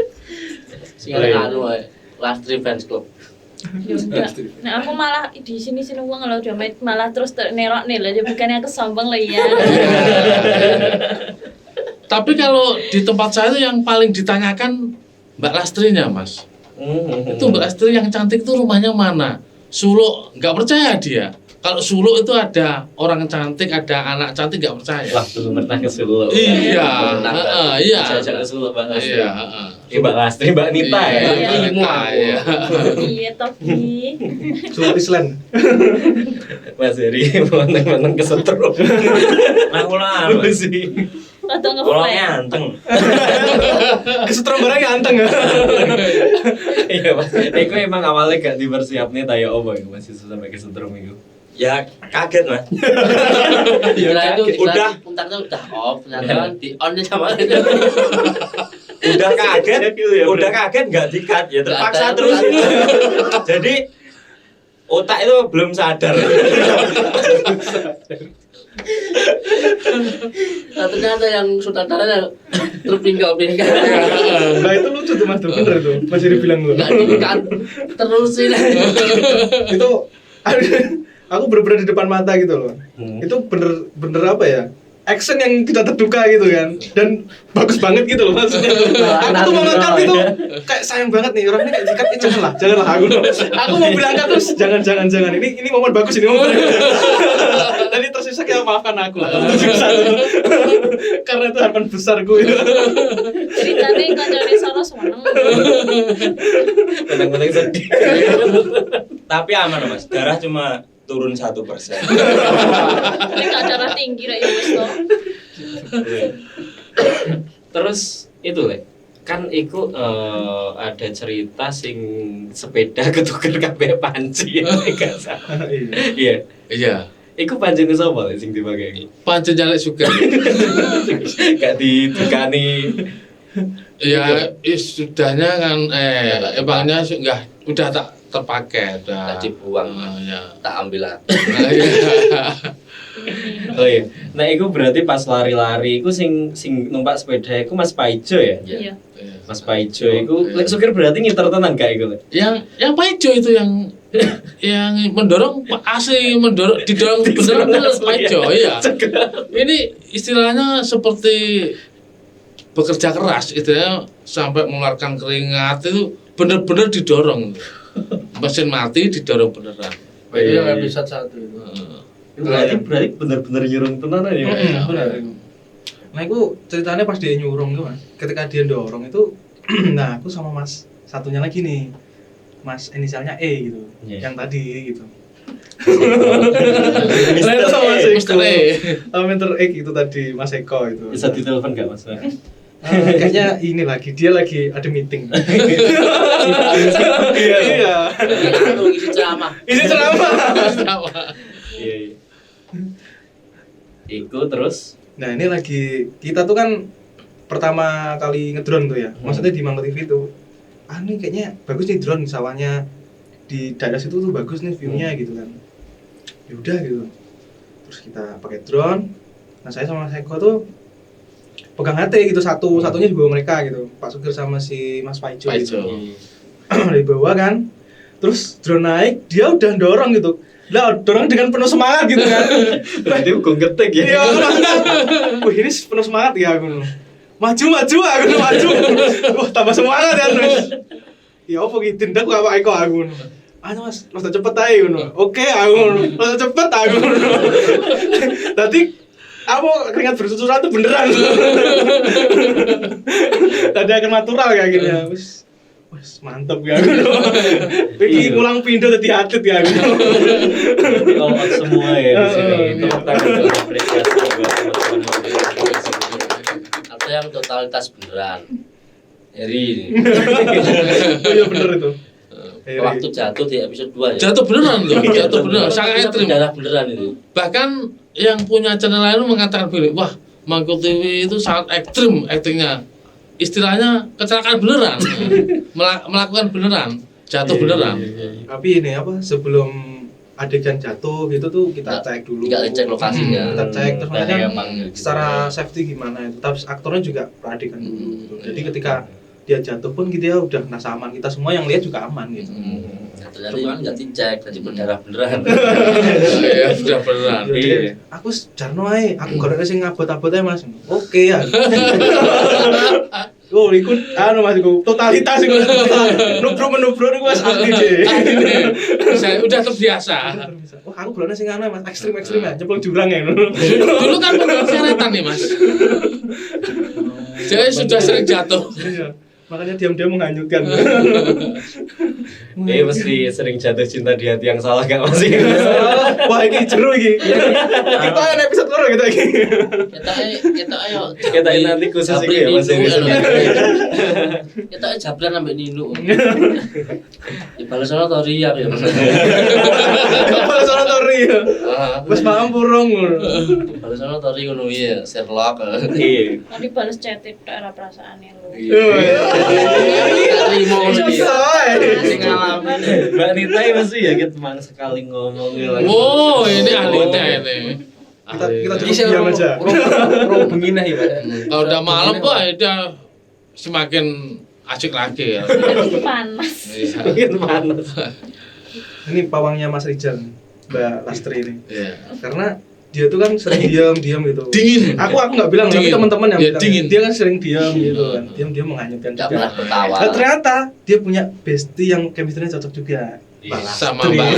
Sing anu wae. Lastri Fans Club. Ya enggak. Nah, aku malah di sini wong kalau udah malah terus nerok nih lah, bukannya aku sombong lah ya. Tapi kalau di tempat saya itu yang paling ditanyakan Mbak Lastrinya, Mas. Itu Mbak Lastri yang cantik itu rumahnya mana? Suluk, nggak percaya dia. Kalau Suluk itu ada orang cantik, ada anak cantik, nggak percaya. Wah, belum pernah ke Solo. Iya, iya. Ajak ke Solo Mbak Lastri. Iya, Mbak Lastri, Mbak Nita ya. Iya, Nita, iya. Iya, Topi. Sulap Island. Mas Heri meneng-meneng kesetrum. Nah, Lu sih. Atau kalau ngeflash. nganteng. Kesetrum barang ganteng ya. Iya, Mas. Iku emang awalnya gak dipersiapnya tayo opo iku masih sampai kesetrum iku. Ya kaget, Mas. Kira itu Udah. putarnya udah off, ternyata di on sama itu. Udah kaget nggak di-cut ya terpaksa Nggak terus ada. itu. Jadi otak itu belum sadar. Nah, ternyata yang sutradaranya terpinggal-pinggal. Nah itu lucu tuh Mas, tuh bener tuh. Mas Heri bilang lu. Nggak di-cut terus ini. Itu aku bener-bener di depan mata gitu loh. Itu bener apa ya? Action yang kita terduga gitu kan, dan bagus banget gitu loh maksudnya. Aku tuh mau nge-cut itu kayak sayang banget nih orang ini kayak di-cut, janganlah aku mau bilang cut terus jangan ini momen bagus ini momen. Dan ini tersisa kayak maafkan aku lah karena itu harapan besarku itu. Ceritanya kancane sono seneng. Meneng-meneng sedih. Tapi aman, Mas. Darah cuma turun 1%. Ini gak darah tinggi lah ya wis to. Terus itu lek kan iku ada cerita sing sepeda ketuker kabeh panci ya gak salah. Iya. Iya. Iku pancene sapa lek sing dipakai iku? Pancen jalek juga. Gak didekani. Ya, sudahnya kan emangnya enggak udah tak terpakai udah. Tak dibuang, Ya. tak ambil lagi. Oh iya. Nah, iku berarti pas lari-lari iku sing numpak sepeda iku Mas Paijo ya? Iya. Mas Paijo iku lek Sukir berarti ngiter tenan gak iku lek? Yang Paijo itu yang mendorong asli didorong beneran Mas Paijo, iya. Ini istilahnya seperti bekerja keras istilahnya sampai mengeluarkan keringat itu bener-bener didorong. Mesin mati didorong beneran. Itu yang episode 1 itu. Berarti bener-bener nyurung tenan ya. Nah itu ceritanya pas dia nyurung tuh Mas, ketika dia dorong itu nah aku sama Mas satunya lagi nih, Mas inisialnya E gitu, yang tadi gitu. Nah itu sama Mas Eko, Mr. X itu tadi Mas Eko itu. Bisa ditelepon gak Mas? Kayaknya ini lagi, dia lagi ada meeting. Iya. Anu isi ceramah. Ini ceramah. Iya. Iku terus. Nah ini lagi kita tuh kan pertama kali ngedrone tuh ya, maksudnya di Mango TV tuh. Ini kayaknya bagus nih drone, sawahnya di daerah situ tuh bagus nih view-nya gitu kan. Ya udah gitu. Terus kita pakai drone. Nah saya sama Seko tuh pegang HT gitu, satunya di bawah mereka gitu, Pak Sugir sama si Mas Paijo gitu. Di bawah kan, terus drone naik, dia udah dorong gitu, dorong dengan penuh semangat gitu kan. Berarti gue ngetek ya. Iya, wah ini penuh semangat ya aku. Maju aku maju. Wah tambah semangat ya terus. Ya apa gitu, tindak apa Eko aku. Mas, masa cepet aja ngono. Oke, aku masa cepet aku. Tadi aku keringat bersusuran tuh beneran. Tadi akan natural kayak gini ya. Wis mantep ya. Iki ngulang pindo tadi atlet ya. All out semua ya di sini. Tepuk tangan untuk apresiasi buat teman-teman. Atau yang totalitas beneran. Heri ini. Oh iya bener itu. Waktu jatuh di episode 2 ya. Jatuh beneran loh, jatuh beneran, sangat ekstrim. Darah beneran itu. Bahkan yang punya channel lain mengatakan begini, wah Mango TV itu sangat ekstrim aktingnya. Istilahnya kecelakaan beneran, melakukan beneran. Jatuh Iya, beneran. Tapi ini apa sebelum adegan jatuh gitu tuh kita cek dulu. Kita cek lokasinya. Kita cek terus Dari kan emang secara safety gimana itu. Tapi aktornya juga perhatikan dulu. Gitu. Jadi ketika dia jatuh pun kita udah ngerasa aman. Kita semua yang lihat juga aman gitu. Ternyata itu nggak dicek, jadi berdarah beneran. Iya, sudah beneran. Jadi, aku jarno ae, aku gak sing ngabot-abot ae Mas. Oke ya. Oh, ikut Mas iku totalitas iku. Nubro iku Mas ahli deh. Saya udah terbiasa. Oh, aku golongan sing anu Mas, ekstrim ya, jebol jurang ya. Dulu kan pernah seretan nih Mas. Saya sudah sering jatuh. Iya. Makanya diam-diam menghanyutkan. mesti sering jatuh cinta di hati yang salah gak Mas? Wah, ini jeru iki. Kita ada episode loro gitu iki. Kita ayo. Kita nanti khusus iki ya Mas. Kita jablan sampai Nino. Dibales ono to Ria ya. Kepala sono tori. Wes paham burung. Dibales ono to Ria ngono ya, Sherlock. Iya. Nanti balas chat itu era perasaannya lu. Terima Sing ngalamin. Mbak Nita ya mesti ya kita mang sekali ngomong gitu. Wow, ini ahlinya ini. Kita Jadi cukup diam aja. Orang benginah ya, Pak. Kalau udah malam Pak, udah semakin asik lagi ya. Panas. Iya. Makin panas. Ini pawangnya Mas Rijal, Mbak Lastri ini. Iya. Karena dia tuh kan sering diam gitu. Dingin. Aku nggak bilang, tapi Dingin. teman-teman yang Iya, bilang. dingin. Dia kan sering diam gitu kan. Diam menghanyutkan Enggak juga. pernah ketawa. Nah, ternyata dia punya bestie yang chemistry-nya cocok juga. Mbak Sama Lastri. Mbak.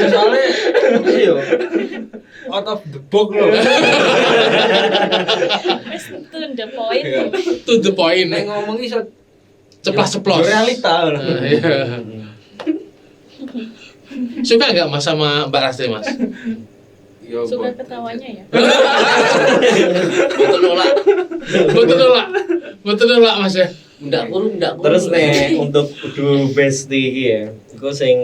Soalnya iya. Out of the box loh. Wes to the point. To the point. Nek ngomong iso Ceplas-ceplos. realita. Iya. Suka nggak Mas sama Mbak Lastri Mas? Yo, Suka ketawanya ya. Betul nolak Mas ya. Ndak kurung. Terus nih untuk kudu bestie iki ya. Iku sing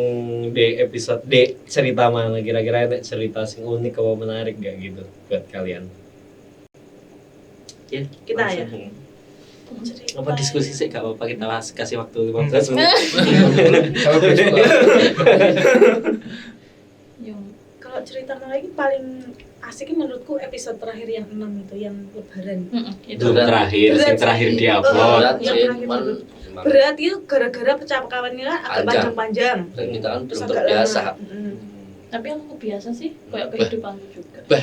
di episode D cerita mana kira-kira ada cerita sing unik atau menarik gak gitu buat kalian? Ya, Kita ya? langsung. Cerita. Apa diskusi sih gak apa-apa kita kasih waktu 15 menit. Sama besok. Yung Kalau cerita lagi paling asik menurutku episode terakhir yang 6 itu yang lebaran. itu. Itu terakhir, sing terakhir di upload. Berat Yang sih, terakhir cuman dulu. Berat itu gara-gara percakapannya kan agak Panjang. panjang-panjang. dan kita kan belum Terus agak terbiasa. lama. Mm. Tapi aku biasa sih, kayak kehidupanku juga. Bah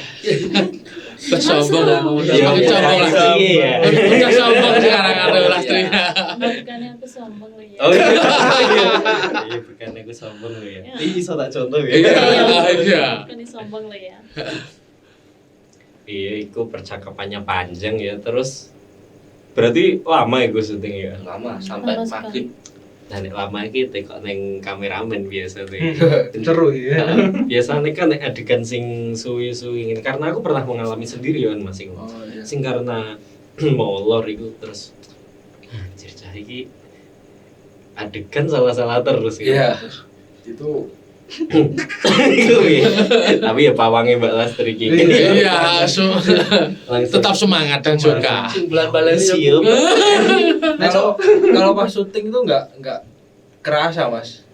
sombong. Iya, Makin sombong lah. iya. Udah sombong sekarang ada Lastri. Bukannya aku sombong loh ya. Oh iya. Iya, bukan aku sombong lo ya. Ini iso tak contoh ya. Iya. Bukannya sombong loh ya. Iya, itu percakapannya panjang ya. Terus berarti lama ya gue syuting ya. Lama sampai Lama sekali. maghrib. Dan lama iki tekok neng kameramen biasa tuh. Seru ya. Biasanya kan nek adegan sing suwi-suwi ngene. Karena aku pernah mengalami sendiri ya Mas Ing. Oh iya. Sing karena molor iku terus anjir cah iki adegan salah-salah terus gitu. Iya. Itu Iku piye? Tapi ya pawangnya Mbak Lastri iki. Iya, Langsung tetap semangat dan suka. Bulan-bulan siap. kalau pas syuting itu nggak kerasa Mas.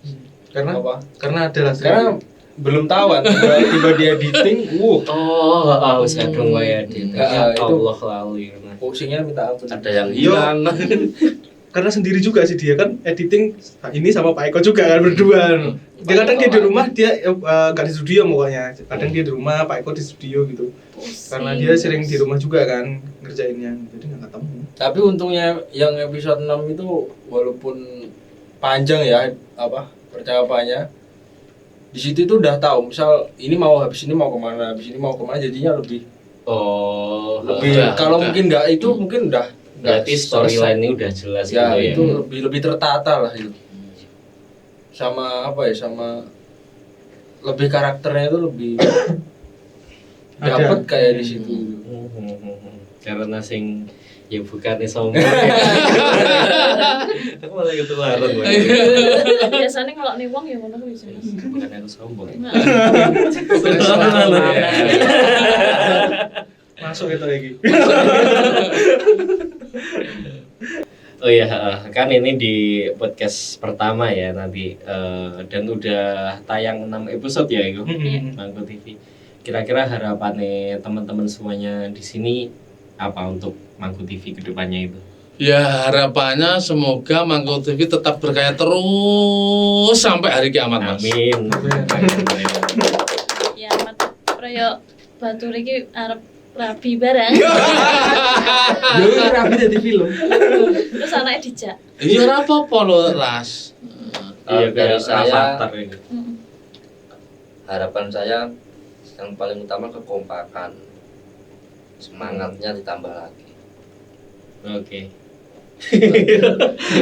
Karena Apa? karena ada Lastri. Karena belum tahu kan tiba dia editing, Oh, wis kadung wae edit. Ya itu- Allah lali. pusingnya minta ampun. ada yang Yo. hilang. Karena sendiri juga sih dia kan editing ini sama Pak Eko juga kan berdua. Dia kadang dia di rumah dia nggak di studio pokoknya. Kadang dia di rumah, Pak Eko di studio gitu. Karena dia sering di rumah juga kan ngerjainnya. Jadi nggak ketemu. Tapi untungnya yang episode 6 itu walaupun panjang ya apa percakapannya, di situ itu udah tahu misal ini mau habis ini mau kemana, habis ini mau kemana, jadinya lebih Udah, kalau udah. mungkin nggak itu mungkin udah nggak Berarti selesai. storyline ini udah jelas Ya gitu ya. itu lebih tertata lah itu. Sama apa ya, sama lebih karakternya itu lebih dapat kayak di situ. Karena sing ya bukannya sombong. Aku malah ketularan lagi. Biasanya kalau nih wong ya ngono kuwi sih Mas. Bukannya aku sombong. Masuk itu lagi. Oh iya, kan ini di podcast pertama ya nanti dan udah tayang 6 episode ya itu Mangku TV. Kira-kira harapannya teman-teman semuanya di sini apa untuk Mangku TV kedepannya itu? Ya harapannya semoga Mangku TV tetap berkarya terus sampai hari kiamat Mas. Amin. Ya mat proyek Batur iki arep rabi barang. Yo rapi jadi film. Terus anaknya dijak. Iya ora apa-apa lho Ras. Iya Dari kayak saya- Avatar ini. Harapan saya yang paling utama kekompakan, semangatnya ditambah lagi. Oke.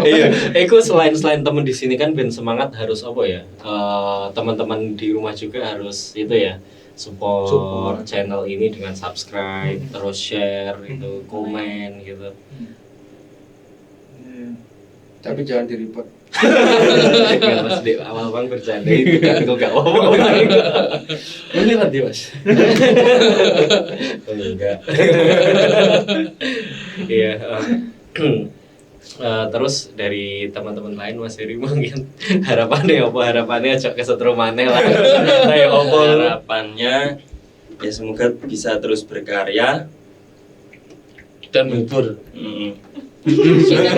Iya, aku selain temen di sini kan ben semangat harus apa ya? Teman-teman di rumah juga harus itu ya support channel ini dengan subscribe, terus share, itu komen gitu. Tapi jangan diribet. Kan Mas di awal bang bercanda itu kan kok gak apa-apa. Ini nanti Mas. Oh, enggak. Iya. Terus dari teman-teman lain Mas Heri mungkin harapannya aja kesetrum maneh lah. Kayak opo Harapannya ya semoga bisa terus berkarya. Dan menghibur. Kita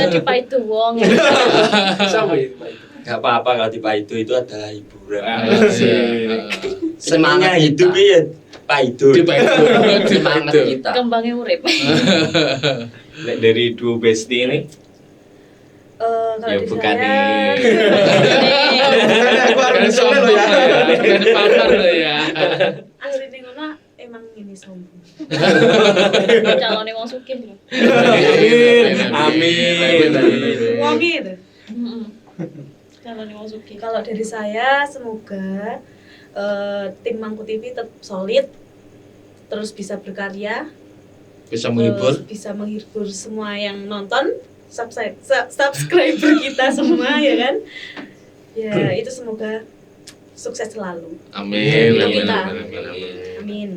dipaitu wong. Sama ya. Gak apa-apa kalau di Paido itu adalah hiburan. Semangat Senangnya hidup kita. ya Paido. Di Paido. Di Semangat Paido. kita. Kembangnya urip. dari duo bestie ini Kalau ya di bukan saya Aku Kan harus sombong ya. ya. Kan pamer lo ya. akhir ini ngono emang ini sombong. Calonnya wong sugih lho. Amin. Wong itu. Heeh. Calonnya wong sugih. Kalau dari saya semoga tim Mangku TV tetap solid, terus bisa berkarya, Bisa menghibur. terus bisa menghibur semua yang nonton, subscriber kita semua ya kan. Ya itu semoga sukses selalu. Amin. Untuk Amin. kita. Amin. Amin.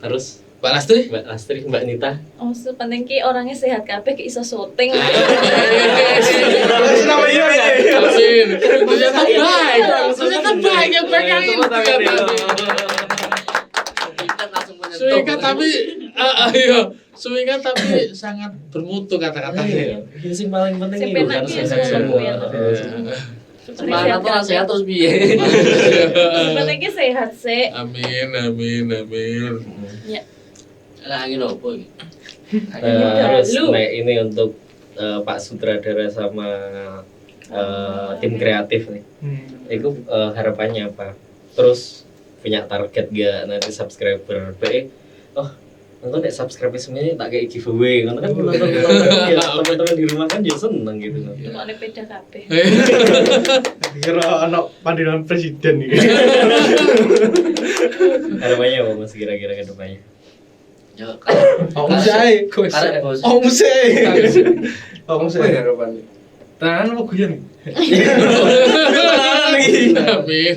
Terus Mbak Lastri? Mbak Astri, Mbak Nita. Oh, penting ki orangnya sehat kabeh ki iso syuting. Amin. Ternyata baik. Ternyata baik yang baik yang ini. Suika tapi iya, Suika tapi sangat bermutu kata-katanya. Ini sing paling penting Sing itu penak kan ki sehat sehat semua. ya. Semangat lah sehat terus piye. Penting ki sehat sih. Amin, amin, amin. Ya. Lah ngene opo iki? Terus Lu. ini untuk Pak Sutradara sama tim kreatif nih. Itu harapannya apa? Terus punya target gak nanti subscriber PE? Oh, nonton nek subscribe semuanya tak kayak giveaway. Karena kan nonton ya teman-teman di rumah kan ya seneng gitu. Tukane beda kabeh. Kira anak panggilan presiden nih. Harapannya apa Mas kira-kira ke depannya? Ya Oh musai. karep bos. Oh musai. Oh Apa musai. ya harapannya? Tenang apa guyon? Amin, amin.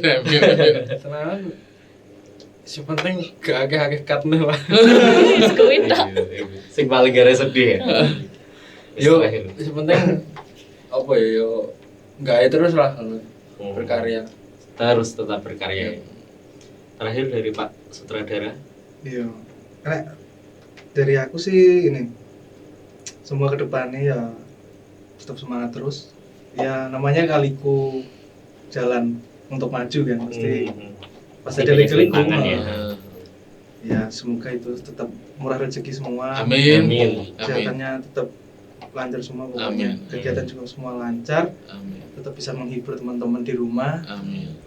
Tenang. Yang penting gak akeh-akeh katne lah. Wis kuwi tok. Sing paling gara sedih ya. Yo, Terakhir. yang penting apa ya yo enggak ya terus lah berkarya. Terus tetap berkarya. Terakhir dari Pak Sutradara. Iya. Karena dari aku sih ini semua ke depannya ya tetap semangat terus. Ya namanya kaliku jalan untuk maju kan pasti pas ada liku-liku. rintangan ya. Ya semoga itu tetap murah rezeki semua. Amin. Amin. Amin. Kegiatannya tetap lancar semua pokoknya. Amin. Kegiatan juga semua lancar. Amin. Tetap bisa menghibur teman-teman di rumah. Amin.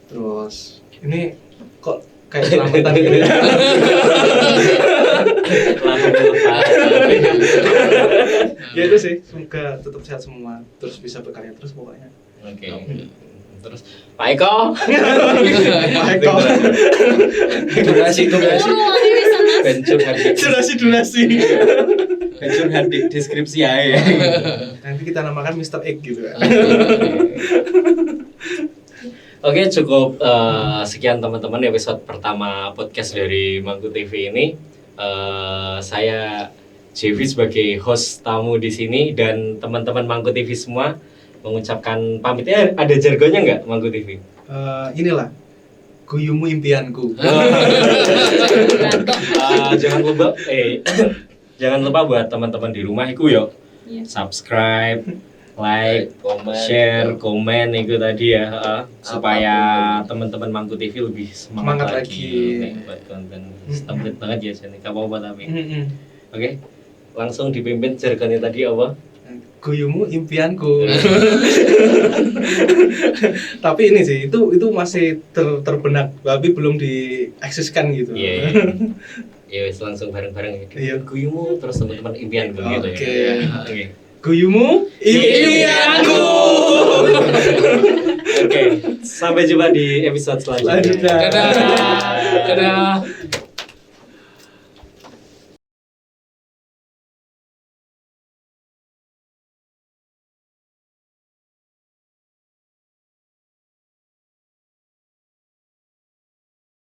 Terus ini kok kayak selamatan gitu ya. Ya itu sih, semoga tetap sehat semua, terus bisa berkarya terus pokoknya. Oke. Terus Pak Eko. Pak Eko. Durasi Uruane wis Mas. Bencurhat di Durasi. bencurhat di deskripsi aja. Nanti kita namakan Mr. Egg gitu kan. Oke, cukup sekian teman-teman episode pertama podcast dari Mangku TV ini. Saya Jevi sebagai host tamu di sini dan teman-teman Mangku TV semua mengucapkan pamitnya. Ada jargonnya nggak Mangku TV? Inilah guyumu impianku. Jangan lupa jangan lupa buat teman-teman di rumah itu yo Iya. subscribe, like, komen, share, komen itu tadi ya supaya apapun. teman-teman Mangku TV lebih Semangat semangat lagi. lagi nih, buat konten. Template banget ya jadi nggak apa-apa tapi. Oke, langsung dipimpin jargonnya tadi apa? Guyumu impianku. Tapi ini sih itu masih terbenak tapi belum dieksiskan gitu. Iya. Ya wes langsung bareng-bareng Iya. Guyumu terus teman-teman impian gue gitu Oke. ya. Oke. Guyumu impianku. Oke, sampai jumpa di episode selanjutnya. Lanjutkan. Dadah. Dadah.